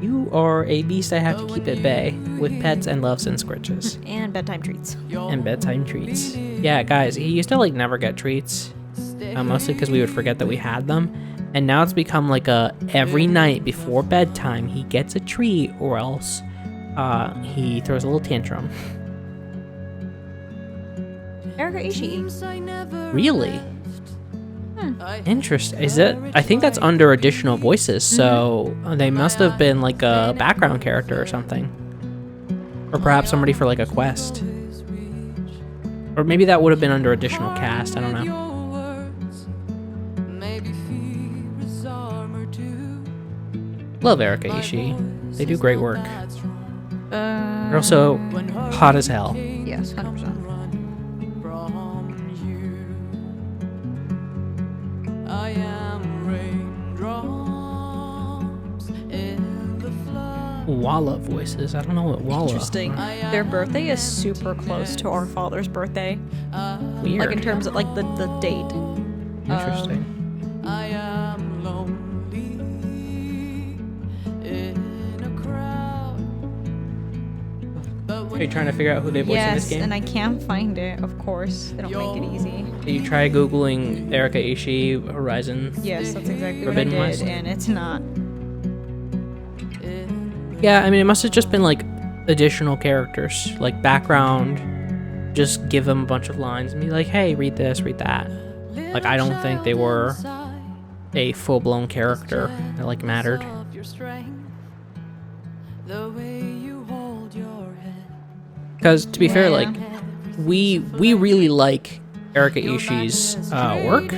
you are a beast I have to keep at bay with pets and loves and scritches. And bedtime treats. And bedtime treats. Yeah, guys, he used to like never get treats. Mostly because we would forget that we had them. And now it's become like a every night before bedtime he gets a treat or else he throws a little tantrum. Erica Ishii. Really? Interesting. Is it? I think that's under additional voices, so they must have been like a background character or something. Or perhaps somebody for like a quest. Or maybe that would have been under additional cast, I don't know. Love Erica Ishii. They do great work. They're also hot as hell. Yes, 100%. Walla voices. I don't know what Walla. Interesting. Their birthday is super close to our father's birthday. Weird. Like in terms of like the date. Interesting. Are you trying to figure out who they voice in this Yes, game? and I can't find it, of course. They don't make it easy. Did you try Googling Erica Ishii Horizon? Yes, that's exactly Forbidden what I West? did, and it's not. Yeah, I mean, it must have just been like additional characters, like background. Just give them a bunch of lines and be like, hey, read this, read that. Like, I don't think they were a full-blown character that like mattered. Because to be fair, like we really like Erica Ishii's work,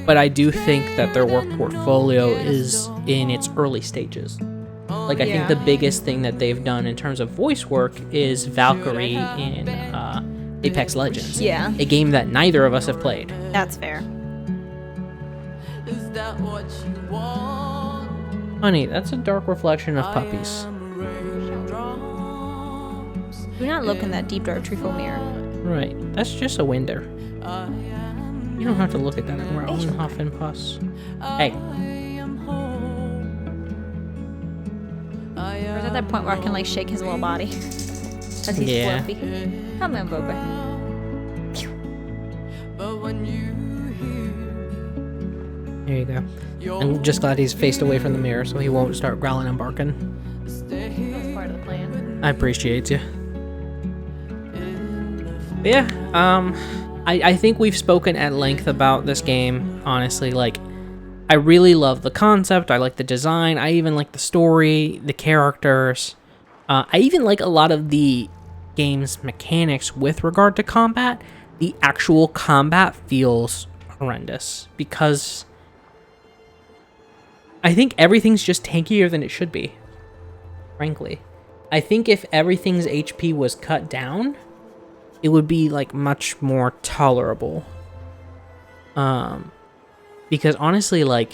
but I do think that their work portfolio is in its early stages. Like I think the biggest thing that they've done in terms of voice work is Valkyrie in Apex Legends. Yeah. A game that neither of us have played. That's fair. Honey, that's a dark reflection of puppies. Do not look in that deep dark treacle mirror. Right, that's just a window. You don't have to look at that and we're all huff and puss. Hey. Or is at that point where I can like shake his little body? As he's Yeah. fluffy. Come on, Boba. There you go. I'm just glad he's faced away from the mirror so he won't start growling and barking. That's part of the plan. I appreciate you. But yeah, I think we've spoken at length about this game, honestly. Like, I really love the concept, I like the design, I even like the story, the characters. I even like a lot of the game's mechanics with regard to combat. The actual combat feels horrendous because I think everything's just tankier than it should be, frankly. I think if everything's HP was cut down, it would be like much more tolerable. Because honestly, like,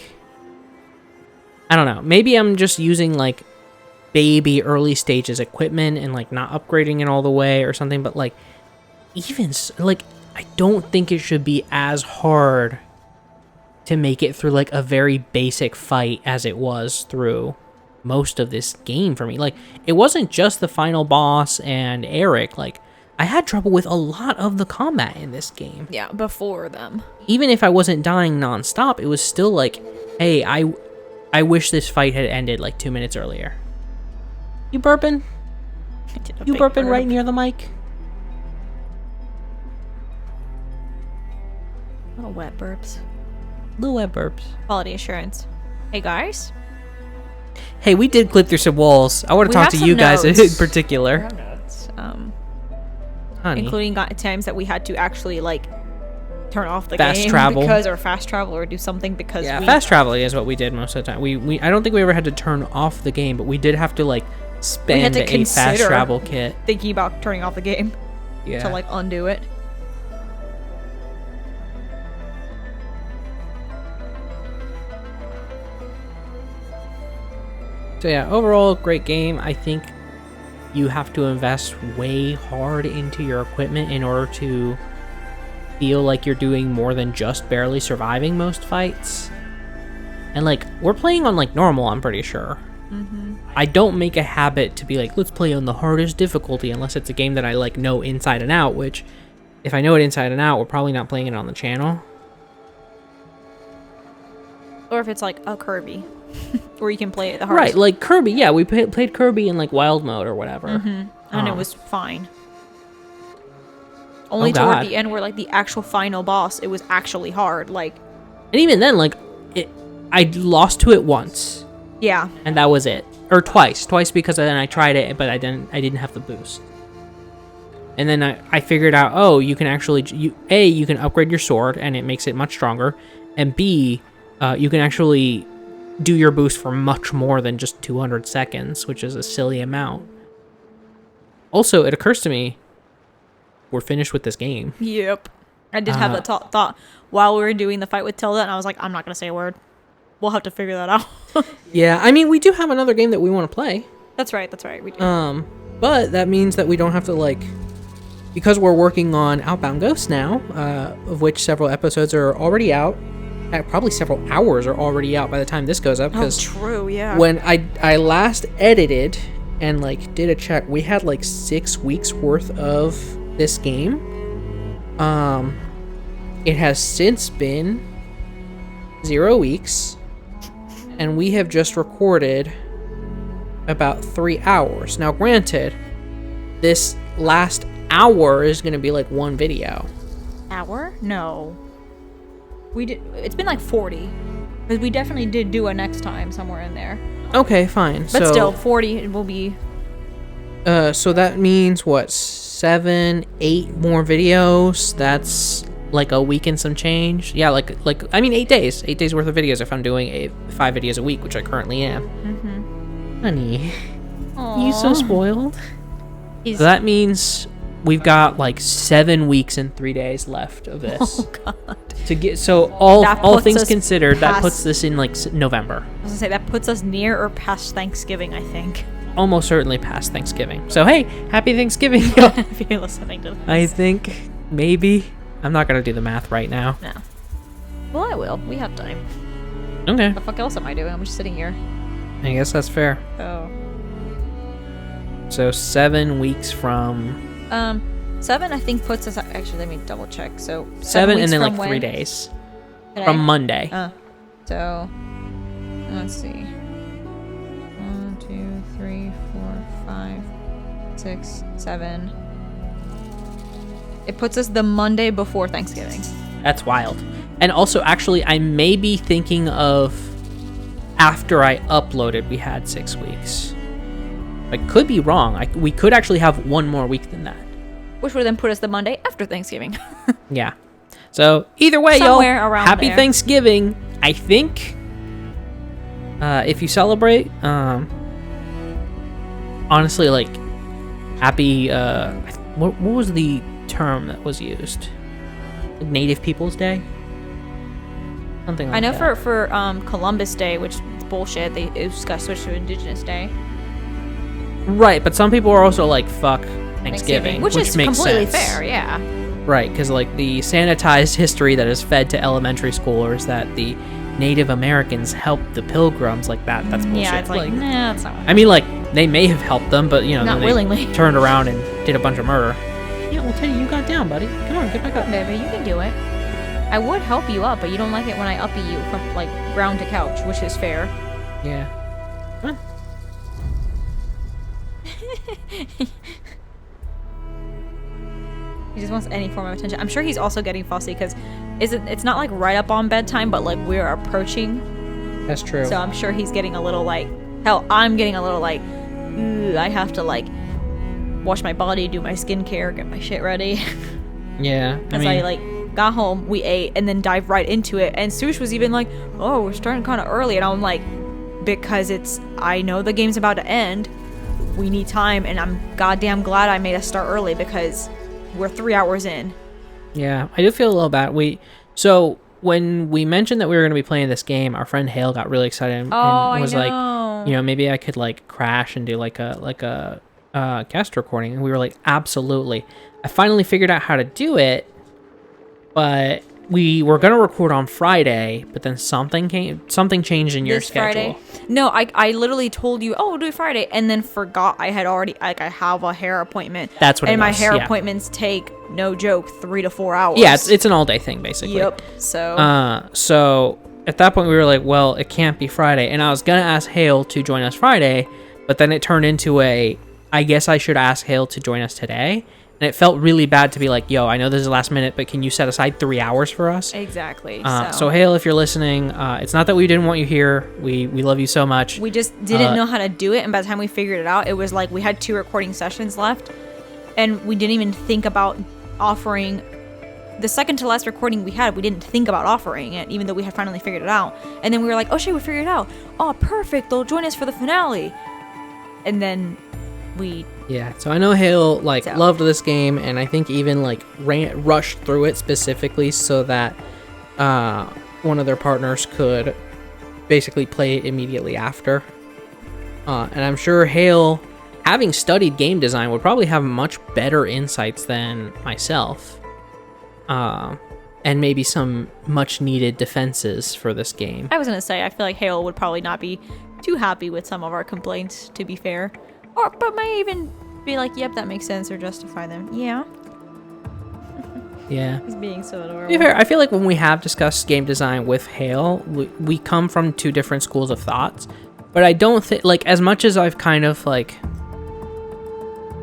I don't know, maybe I'm just using like baby early stages equipment and like not upgrading it all the way or something, but like even like I don't think it should be as hard to make it through like a very basic fight as it was through most of this game for me. Like, it wasn't just the final boss and Eric. Like, I had trouble with a lot of the combat in this game. Yeah, before them. Even if I wasn't dying nonstop, it was still like, hey, I wish this fight had ended like 2 minutes earlier. You burping? You burping right near the mic? Little wet burps. Little wet burps. Quality assurance. Hey guys. Hey, we did clip through some walls. I want to We talk have to you some guys in notes. particular. Honey. Including times that we had to actually like turn off the Fast game travel. because or fast travel or do something because Yeah, we fast traveling is what we did most of the time. We I don't think we ever had to turn off the game, but we did have to like spend to a fast consider travel kit. thinking about turning off the game Yeah. to like undo it. So yeah, overall, great game. I think you have to invest way hard into your equipment in order to feel like you're doing more than just barely surviving most fights. And like, we're playing on like normal, I'm pretty sure. I don't make a habit to be like, let's play on the hardest difficulty unless it's a game that I like know inside and out, which if I know it inside and out, we're probably not playing it on the channel. Or if it's like a Kirby, where you can play it the hardest. Right, like Kirby, yeah, we played Kirby in like wild mode or whatever. And it was fine. Only toward the end, where like the actual final boss, it was actually hard. Like, and even then, like, I lost to it once. Yeah. And that was it. Or twice because then I tried it, but I didn't have the boost. And then I figured out, oh, you can actually, you can upgrade your sword, and it makes it much stronger. And B, you can actually do your boost for much more than just 200 seconds, which is a silly amount. Also, it occurs to me, we're finished with this game. Yep. I did have that thought while we were doing the fight with Tilda, and I was like, I'm not going to say a word. We'll have to figure that out. Yeah, I mean, we do have another game that we want to play. That's right. We do. But that means that we don't have to, like, because we're working on Outbound Ghosts now, of which several episodes are already out. Probably several hours are already out by the time this goes up. Oh, true, yeah. When I last edited and, like, did a check, we had, like, 6 weeks worth of this game. It has since been 0 weeks. And we have just recorded about 3 hours. Now, granted, this last hour is going to be like one video. Hour? No. It's been like 40. Because we definitely did do a next time somewhere in there. Okay, fine. But still, 40 will be... So that means, what, 7, 8 more videos? That's like a week and some change. Yeah, like I mean 8 days. 8 days worth of videos if I'm doing 5 videos a week, which I currently am. Honey, you so spoiled. So that means we've got like 7 weeks and 3 days left of this. Oh god. To get all things considered, that past- puts this in like November. I was gonna say that puts us near or past Thanksgiving, I think. Almost certainly past Thanksgiving. So hey, happy Thanksgiving, y'all. If you're listening to this. I think maybe. I'm not gonna do the math right now. No. Well, I will. We have time. Okay. What the fuck else am I doing? I'm just sitting here. I guess that's fair. Oh. So 7 weeks from 7 I think puts us actually let me double check. So 7 weeks and then from like 3 when? days Today? from Monday. So let's see. 1, 2, 3, 4, 5, 6, 7. It puts us the Monday before Thanksgiving. That's wild. And also, actually, I may be thinking of after I uploaded, we had 6 weeks. I could be wrong. We could actually have 1 more week than that. Which would then put us the Monday after Thanksgiving. Yeah. So either way, Somewhere y'all, around happy there. Thanksgiving. I think if you celebrate, honestly, like happy. What was the term that was used? Native Peoples Day. Something like that. I know for Columbus Day, which is bullshit. It just got switched to Indigenous Day. Right, but some people are also like fuck Thanksgiving, which is makes completely sense. fair. Yeah. Right, because like the sanitized history that is fed to elementary schoolers that the Native Americans helped the Pilgrims, like that's bullshit. Yeah, it's like nah, that's not. I mean, like they may have helped them, but you know, Not then they willingly. turned around and did a bunch of murder. Yeah, well, Teddy, you got down, buddy. Come on, get back up. Baby, you can do it. I would help you up, but you don't like it when I uppy you from like ground to couch, which is fair. Yeah. Come on. He just wants any form of attention. I'm sure he's also getting fussy because it's not like right up on bedtime, but like we're approaching. That's true. So I'm sure he's getting a little like, hell, I'm getting a little like, I have to like wash my body, do my skincare, get my shit ready. Yeah. As I like got home, we ate, and then dive right into it. And Sush was even like, oh, we're starting kind of early. And I'm like, because I know the game's about to end. We need time, and I'm goddamn glad I made us start early because we're 3 hours in. Yeah, I do feel a little bad. So when we mentioned that we were going to be playing this game, our friend Hale got really excited and was like, you know, maybe I could like crash and do like a guest recording. And we were like, absolutely. I finally figured out how to do it, but we were gonna record on Friday, but then something changed in your This schedule. Friday? No, I literally told you, oh, we'll do it Friday, and then forgot I had already, like, I have a hair appointment. That's what it and my was, hair yeah. appointments take, no joke, 3 to 4 hours. Yeah, it's an all day thing basically. Yep. So. So at that point we were like, well, it can't be Friday, and I was gonna ask Hale to join us Friday, but then it turned into I guess I should ask Hale to join us today. And it felt really bad to be like, yo, I know this is last minute, but can you set aside 3 hours for us? Exactly. So Hale, if you're listening, it's not that we didn't want you here. We love you so much. We just didn't know how to do it, and by the time we figured it out, it was like we had 2 recording sessions left, and we didn't even think about offering the second to last recording we had. We didn't think about offering it, even though we had finally figured it out. And then we were like, oh shit, we figured it out. Oh, perfect. They'll join us for the finale. And then yeah, so I know Hale loved this game, and I think even rushed through it specifically so that one of their partners could basically play it immediately after. And I'm sure Hale, having studied game design, would probably have much better insights than myself, and maybe some much needed defenses for this game. I was gonna say, I feel like Hale would probably not be too happy with some of our complaints, to be fair. But might even be like, yep, that makes sense, or justify them. Yeah. Yeah. He's being so adorable. To be fair, I feel like when we have discussed game design with Hale, we come from 2 different schools of thoughts. But I don't think, as much as I've kind of,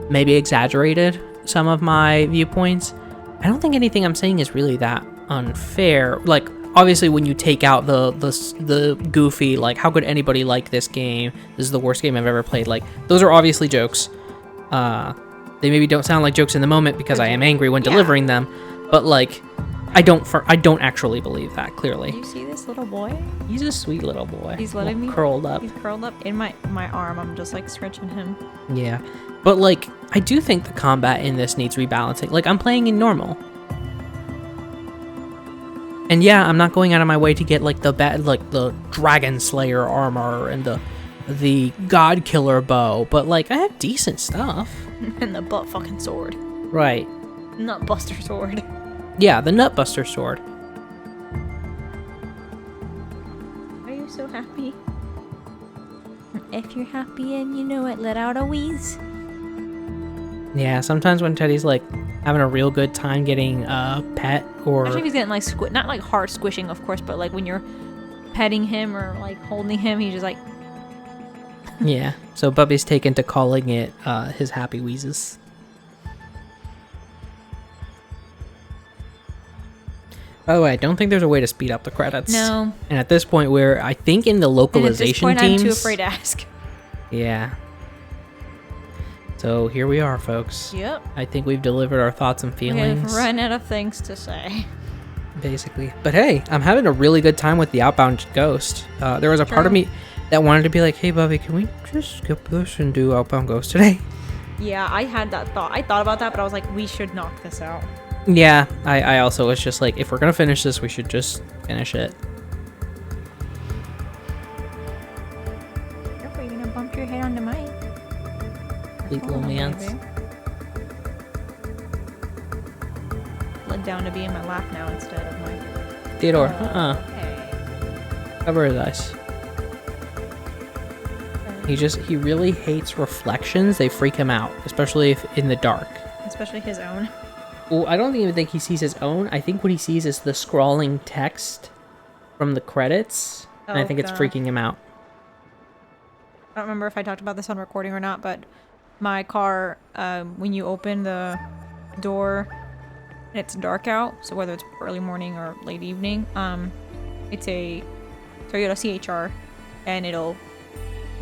maybe exaggerated some of my viewpoints, I don't think anything I'm saying is really that unfair. Obviously, when you take out the goofy, how could anybody like this game? This is the worst game I've ever played. Those are obviously jokes. They maybe don't sound like jokes in the moment because I am angry when delivering them. But I don't actually believe that clearly. Do you see this little boy? He's a sweet little boy. He's letting me curled up. He's curled up in my arm. I'm just stretching him. Yeah, but I do think the combat in this needs rebalancing. I'm playing in normal. And yeah, I'm not going out of my way to get the Dragon Slayer armor and the God Killer bow, but I have decent stuff. And the butt fucking sword. Right. Nutbuster sword. Yeah, the Nutbuster sword. Are you so happy? If you're happy and you know it, let out a wheeze. Yeah, sometimes when Teddy's having a real good time getting a pet, or especially if he's getting not hard squishing, of course, but when you're petting him or holding him, he's just yeah. So Bubbie's taken to calling it his happy wheezes. By the way, I don't think there's a way to speed up the credits. No. And at this point, we're, I think, in the localization and at this point, teams. I'm too afraid to ask. Yeah. So here we are, folks. Yep. I think we've delivered our thoughts and feelings. We've run out of things to say. Basically. But hey, I'm having a really good time with the Outbound Ghost. There was a part of me that wanted to be like, hey, Bubbie, can we just skip this and do Outbound Ghost today? Yeah, I had that thought. I thought about that, but I was like, we should knock this out. Yeah, I also was just like, if we're going to finish this, we should just finish it. Careful, you're going to bump your head on the mic. Sweet little man. Let down to be in my lap now instead of my... Theodore, Hey. cover his eyes. He really hates reflections. They freak him out, especially if in the dark. Especially his own. Well, I don't even think he sees his own. I think what he sees is the scrawling text from the credits, and I think it's freaking him out. I don't remember if I talked about this on recording or not, but my car, when you open the door and it's dark out, so whether it's early morning or late evening, it's a Toyota CHR, and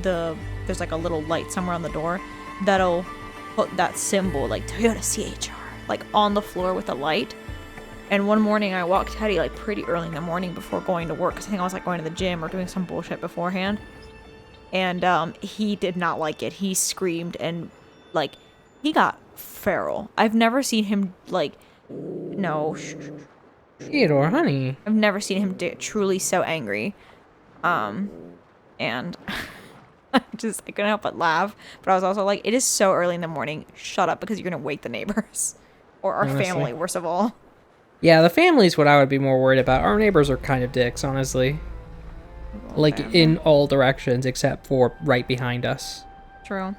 there's like a little light somewhere on the door that'll put that symbol, like Toyota CHR, like on the floor with a light. And one morning I walked Teddy like pretty early in the morning before going to work, because I think I was like going to the gym or doing some bullshit beforehand. And he did not like it. He screamed and like he got feral. I've never seen him like Theodore, honey. I've never seen him truly so angry. And I couldn't help but laugh. But I was also like, it is so early in the morning. Shut up, because you're gonna wake the neighbors or our Honestly. family, worst of all. Yeah, the family's what I would be more worried about. Our neighbors are kind of dicks, honestly. Like, in all directions except for right behind us. True.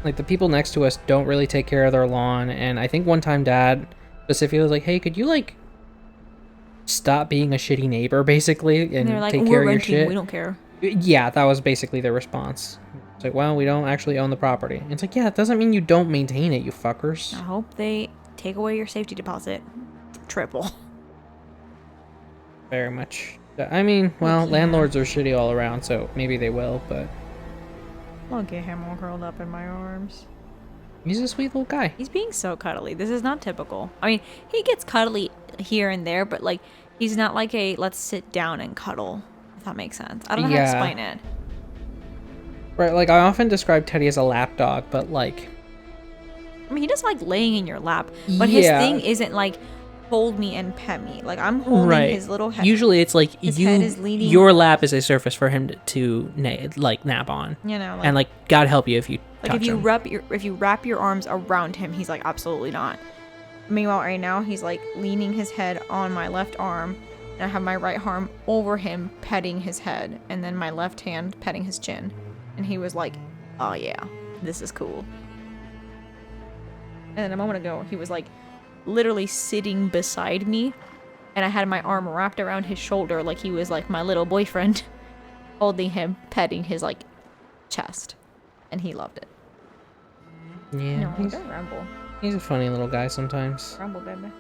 Like, the people next to us don't really take care of their lawn, and I think one time Dad specifically was like, hey, could you, like, stop being a shitty neighbor, basically, and They're like, take we're care of your renting, shit? we don't care. Yeah, that was basically their response. It's like, well, we don't actually own the property. And it's like, yeah, that doesn't mean you don't maintain it, you fuckers. I hope they take away your safety deposit. Triple. Very much. I mean, well, landlords are shitty all around, so maybe they will, but Look at him all curled up in my arms. he's a sweet little guy. He's being so cuddly. This is not typical. I mean, he gets cuddly here and there, but like, he's not like a let's sit down and cuddle, if that makes sense. I don't know how to Yeah. explain it. Right, like, I often describe Teddy as a lap dog, but, like... I mean, he doesn't like laying in your lap, but his Yeah. thing isn't like hold me and pet me. Like, I'm holding Right. his little head. Usually it's like His head is leaning- your lap is a surface for him to nap on. You know, like, And, like, God help you if you like touch if you him. if you wrap your arms around him, he's like absolutely not. Meanwhile, right now he's like leaning his head on my left arm, and I have my right arm over him, petting his head, and then my left hand petting his chin. And he was like, "Oh yeah, this is cool." And then a moment ago, he was like literally sitting beside me, and I had my arm wrapped around his shoulder like he was like my little boyfriend, holding him, petting his like chest, and he loved it. Yeah, No, he's, don't ramble. he's a funny little guy sometimes. Grumble, baby.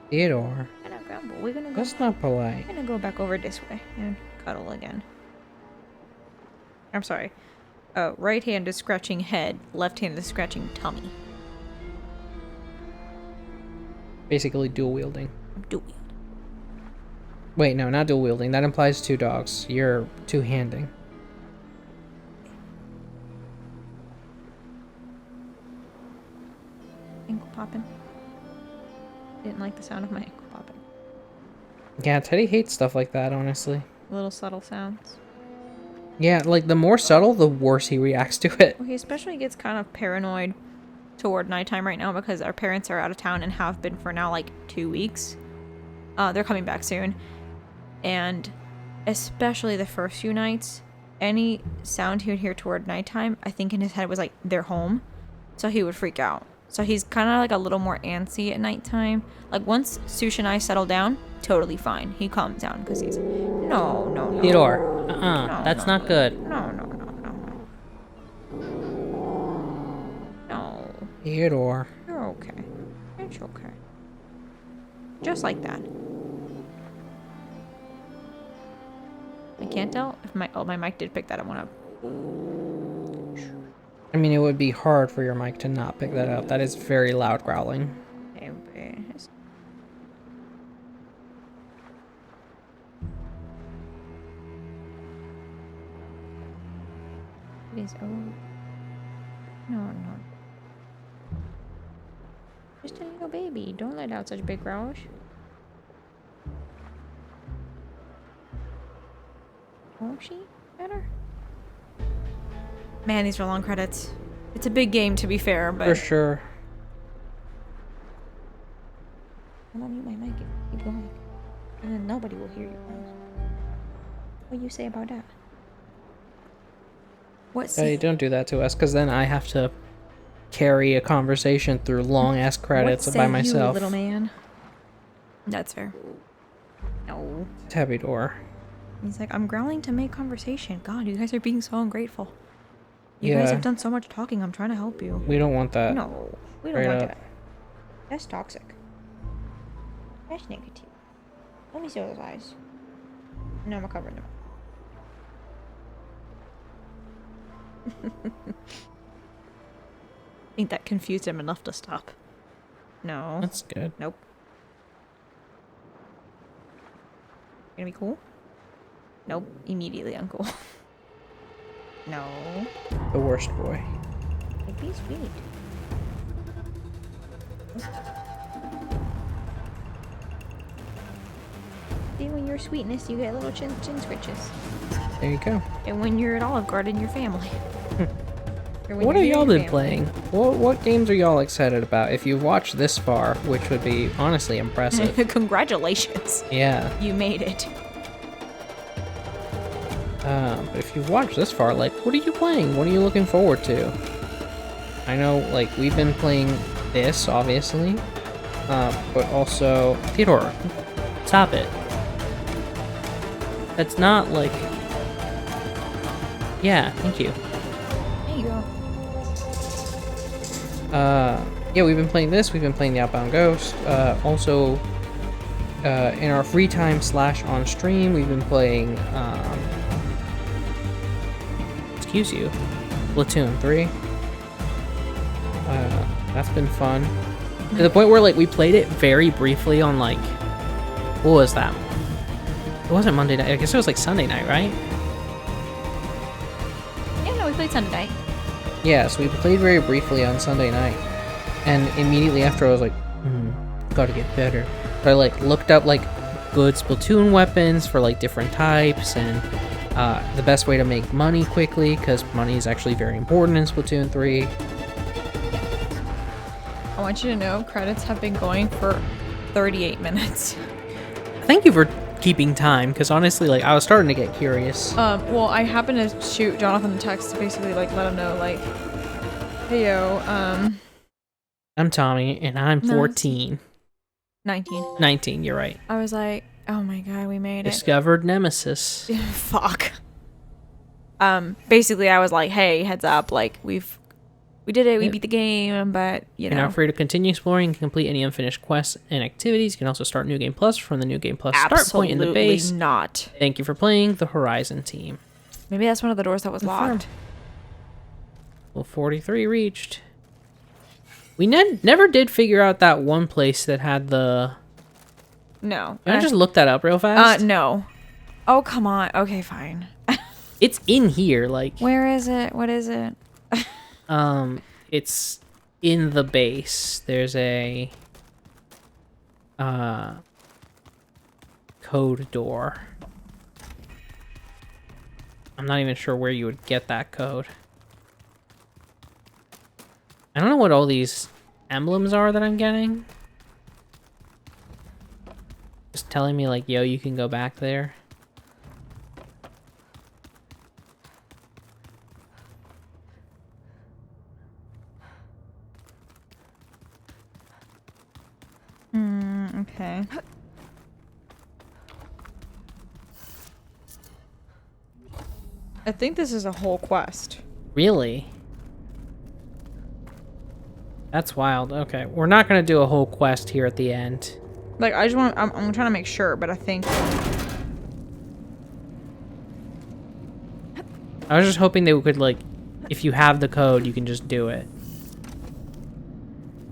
Theodore, We're gonna grumble. We're gonna go. that's not polite. We're gonna go back over this way and cuddle again. I'm sorry. Right hand is scratching head. Left hand is scratching tummy. Basically dual wielding. I'm doing. Wait, no, not dual wielding. That implies two dogs. You're two-handing. Ankle popping. Didn't like the sound of my ankle popping. Yeah, Teddy hates stuff like that, honestly. Little subtle sounds. Yeah, like, the more subtle, the worse he reacts to it. Well, he especially gets kind of paranoid toward nighttime right now because our parents are out of town and have been for now like 2 weeks. They're coming back soon. And especially the first few nights, any sound he would hear toward nighttime, I think in his head was like, they're home. So he would freak out. So he's kind of like a little more antsy at nighttime. Like once Sush and I settle down, totally fine. He calms down because he's, no. Theodore, No, that's no. not good. No. No. Theodore. You're okay. It's okay. Just like that. I can't tell if my mic did pick that one up. I mean, it would be hard for your mic to not pick that up. That is very loud growling. It is no. Just a little baby. Don't let out such big growls. Won't she? Better? Man, these are long credits. It's a big game, to be fair, but... For sure. I'm gonna mute my mic if you keep going. And then nobody will hear you. What do you say about that? What Hey, don't do that to us, because then I have to carry a conversation through long-ass credits by myself. You, little man? That's fair. No. Tabby door. He's like, I'm growling to make conversation. God, you guys are being so ungrateful. You guys Yeah. have done so much talking. I'm trying to help you. We don't want that. No, we don't Straight want up. that. That's toxic. That's negative. Let me see those eyes. No, I'm covering them. I think that confused him enough to stop. No. That's good. Nope. Gonna be cool? Nope. Immediately uncool. No. The worst boy. Like, be sweet. See, when you're sweetness, you get little chin scratches. There you go. And when you're at Olive Garden, your family. What have y'all been playing? What games are y'all excited about? If you've watched this far, which would be honestly impressive. Congratulations. Yeah. You made it. But if you've watched this far, like, what are you playing? What are you looking forward to? I know, like, we've been playing this, obviously. But also... Theodore, stop it. That's not, like... Yeah, thank you. There you go. Yeah, we've been playing this. We've been playing the Outbound Ghost. Also, in our free time / on stream, we've been playing, excuse you, Splatoon 3. That's been fun. To the point where, like, we played it very briefly on, like, what was that? It wasn't Monday night. I guess it was, like, Sunday night, right? Yeah, no, we played Sunday night. Yeah, so we played very briefly on Sunday night, and immediately after I was like, gotta get better. But I like looked up like good Splatoon weapons for like different types and the best way to make money quickly, because money is actually very important in Splatoon 3. I want you to know credits have been going for 38 minutes. Thank you for keeping time, because honestly, like, I was starting to get curious. Well, I happened to shoot Jonathan a text to basically like let him know like, hey yo, I'm Tommy, and I'm 14. 19. 19, you're right. I was like, oh my god, we made it. Discovered Nemesis. Fuck. Basically I was like, hey, heads up, like we did it, we beat the game, but you know. You're now free to continue exploring and complete any unfinished quests and activities. You can also start New Game Plus from the New Game Plus start point in the base. Absolutely not. Thank you for playing the Horizon team. Maybe that's one of the doors that was locked. Well, 43 reached. We never did figure out that one place that had the... No. Can I just look that up real fast? No. Oh, come on. Okay, fine. It's in here, like... Where is it? What is it? It's in the base. There's a... code door. I'm not even sure where you would get that code. I don't know what all these emblems are that I'm getting. Just telling me like, yo, you can go back there. Okay. I think this is a whole quest. Really? That's wild. Okay, we're not gonna do a whole quest here at the end. Like, I just want... I'm trying to make sure, but I think... I was just hoping they could, like, if you have the code, you can just do it.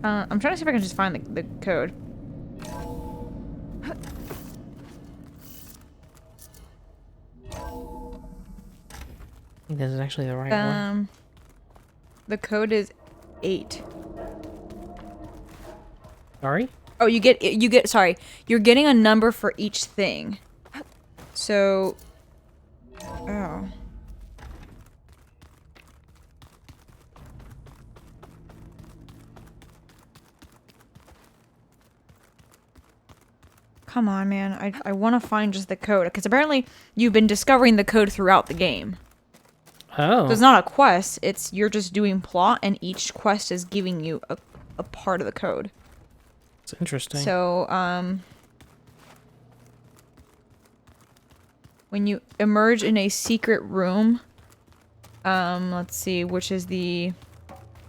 I'm trying to see if I can just find the code. I think this is actually the right one. The code is 8. Sorry? Oh, you get sorry. You're getting a number for each thing. So oh. Come on, man. I want to find just the code, because apparently you've been discovering the code throughout the game. Oh. So it's not a quest, it's you're just doing plot, and each quest is giving you a part of the code. It's interesting. So, when you emerge in a secret room, let's see, which is the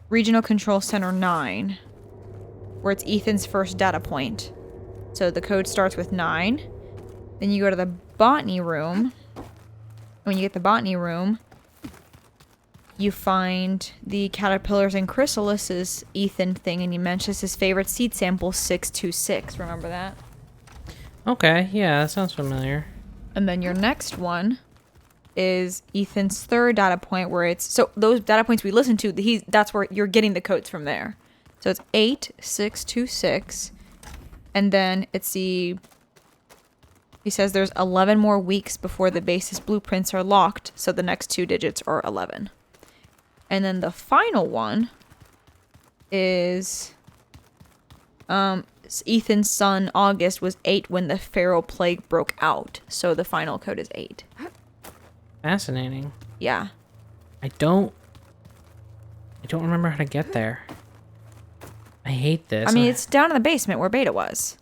Regional Control Center 9, where it's Ethan's first data point. So the code starts with 9. Then you go to the botany room. When you get the botany room, you find the caterpillars and chrysalises Ethan thing, and he mentions his favorite seed sample, 626. Remember that? Okay, yeah, that sounds familiar. And then your next one is Ethan's third data point, where it's... So those data points we listened to, that's where you're getting the codes from there. So it's 8, 6, 2, 6. And then it's the He says there's 11 more weeks before the base's blueprints are locked, so the next 2 digits are 11. And then the final one is Ethan's son August was 8 when the feral plague broke out, so the final code is 8. Fascinating. Yeah. I don't remember how to get there. I hate this. I mean, it's down in the basement where Beta was.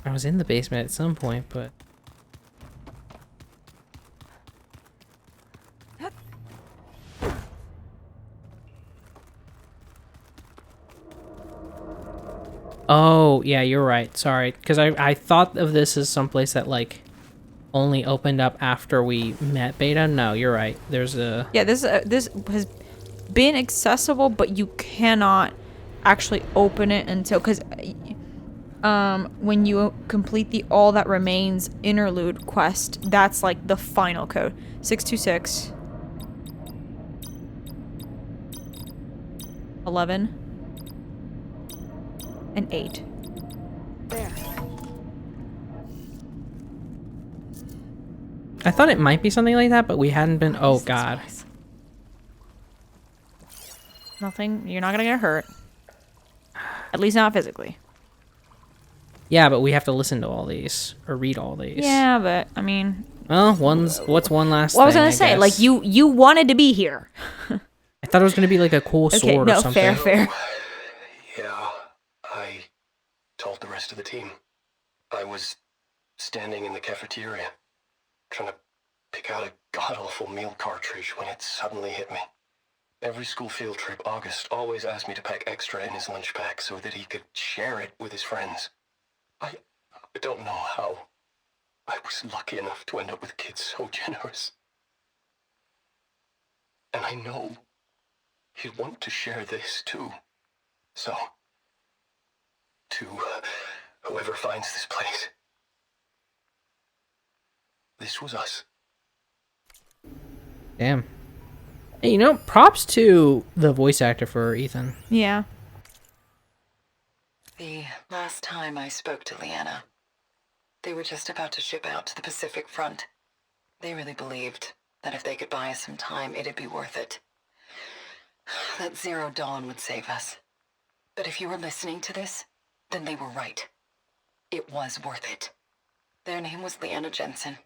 I was in the basement at some point, but oh, yeah, you're right. Sorry. Because I thought of this as someplace that, like, only opened up after we met Beta. No, you're right. There's a... Yeah, this has been accessible, but you cannot actually open it until... Because when you complete the All That Remains interlude quest, that's, like, the final code. 626. 11. And 8. There. I thought it might be something like that, but we hadn't been... Oh, God. Nothing. You're not gonna get hurt. At least not physically. Yeah, but we have to listen to all these. Or read all these. Yeah, but, I mean... Well, what's one last thing, Well, I was gonna say, guess? like, you wanted to be here. I thought it was gonna be like a cool sword or something. fair. Yeah, I told the rest of the team. I was standing in the cafeteria, trying to pick out a god-awful meal cartridge when it suddenly hit me. Every school field trip, August always asked me to pack extra in his lunch pack so that he could share it with his friends. I don't know how I was lucky enough to end up with kids so generous. And I know he'd want to share this too. So, to whoever finds this place, this was us. Damn. Hey, you know, props to the voice actor for Ethan. Yeah. The last time I spoke to Leanna, they were just about to ship out to the Pacific Front. They really believed that if they could buy us some time, it'd be worth it. That Zero Dawn would save us. But if you were listening to this, then they were right. It was worth it. Their name was Leanna Jensen.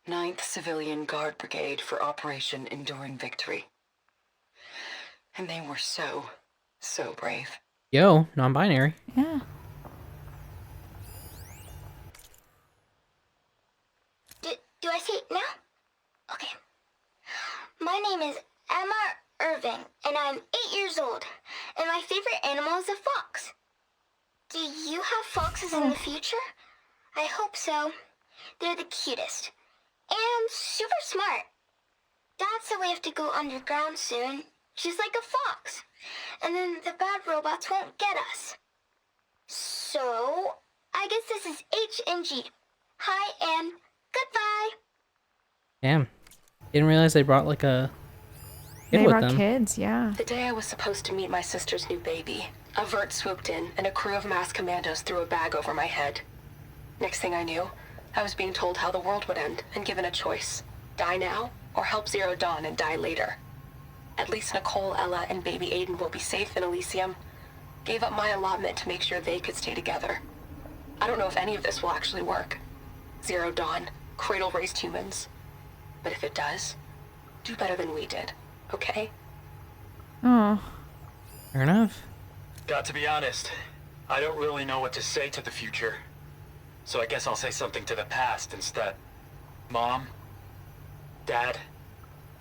9th Civilian Guard Brigade for Operation Enduring Victory. And they were so brave. Yo, non-binary. Yeah. Do I say it now? Okay. My name is Emma Irving, and I'm 8 years old, and my favorite animal is a fox. Do you have foxes in the future? I hope so. They're the cutest. And super smart. Dad said we have to go underground soon, just like a fox. And then the bad robots won't get us. So, I guess this is H and G. Hi and goodbye. Damn. Didn't realize they brought like a kid They with brought them. kids, yeah. The day I was supposed to meet my sister's new baby, a vert swooped in and a crew of masked commandos threw a bag over my head. Next thing I knew, I was being told how the world would end and given a choice. Die now or help Zero Dawn and die later. At least Nicole, Ella, and baby Aiden will be safe in Elysium. Gave up my allotment to make sure they could stay together. I don't know if any of this will actually work. Zero Dawn, cradle-raised humans. But if it does, do better than we did, okay? Oh. Fair enough. Got to be honest, I don't really know what to say to the future. So I guess I'll say something to the past instead. Mom, Dad,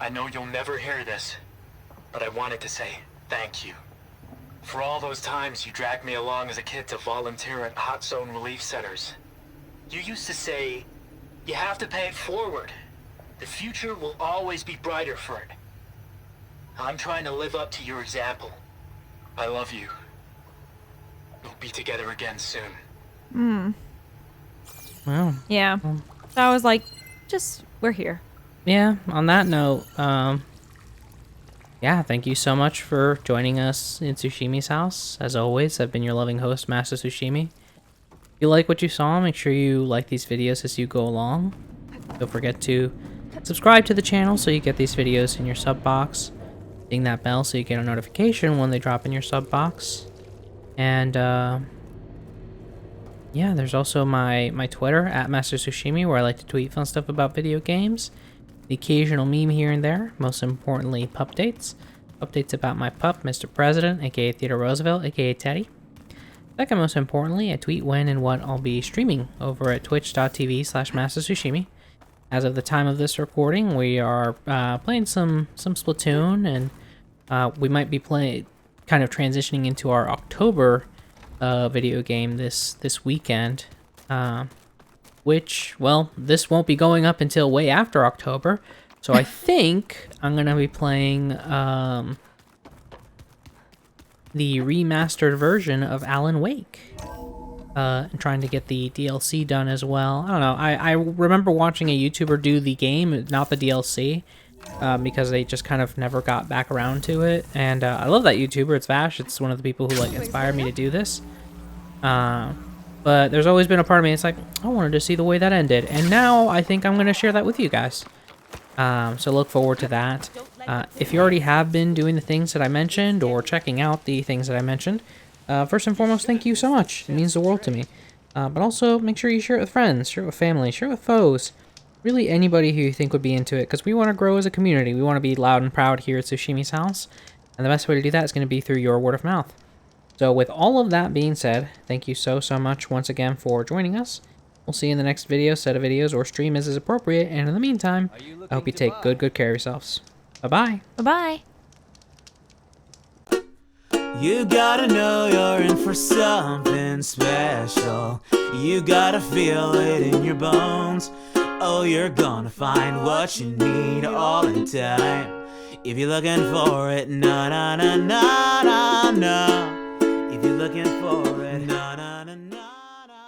I know you'll never hear this, but I wanted to say thank you. For all those times you dragged me along as a kid to volunteer at hot zone relief centers. You used to say, you have to pay it forward. The future will always be brighter for it. I'm trying to live up to your example. I love you. We'll be together again soon. Well, Yeah. So I was like, we're here. yeah, on that note, yeah, thank you so much for joining us in Tsushimi's house. As always, I've been your loving host, Master Tsushimi. If you like what you saw, make sure you like these videos as you go along. Don't forget to subscribe to the channel so you get these videos in your sub box. Ding that bell so you get a notification when they drop in your sub box. And yeah, there's also my Twitter at Master Tsushimi, where I like to tweet fun stuff about video games. The occasional meme here and there. Most importantly, pup dates. Updates about my pup, Mr. President, aka Theodore Roosevelt, aka Teddy. Second most importantly, I tweet when and what I'll be streaming over at twitch.tv/MasterTsushimi. As of the time of this recording, we are playing some Splatoon, and we might be kind of transitioning into our October video game this weekend. Which, well, this won't be going up until way after October, so I think I'm going to be playing the remastered version of Alan Wake, and trying to get the DLC done as well. I don't know, I remember watching a YouTuber do the game, not the DLC, because they just kind of never got back around to it, and I love that YouTuber. It's Vash. It's one of the people who, like, inspired me to do this. But there's always been a part of me, it's like, I wanted to see the way that ended. And now I think I'm going to share that with you guys. So look forward to that. If you already have been doing the things that I mentioned, or checking out the things that I mentioned, first and foremost, thank you so much. It means the world to me. But also, make sure you share it with friends, share it with family, share it with foes. Really anybody who you think would be into it, because we want to grow as a community. We want to be loud and proud here at Tsushimi's house. And the best way to do that is going to be through your word of mouth. So with all of that being said, thank you so much once again for joining us. We'll see you in the next video, set of videos, or stream as is appropriate. And in the meantime, I hope you take good care of yourselves. Bye-bye. Bye-bye. You gotta know you're in for something special. You gotta feel it in your bones. Oh, you're gonna find what you need all in time. If you're looking for it, na na na na na na. If you're looking for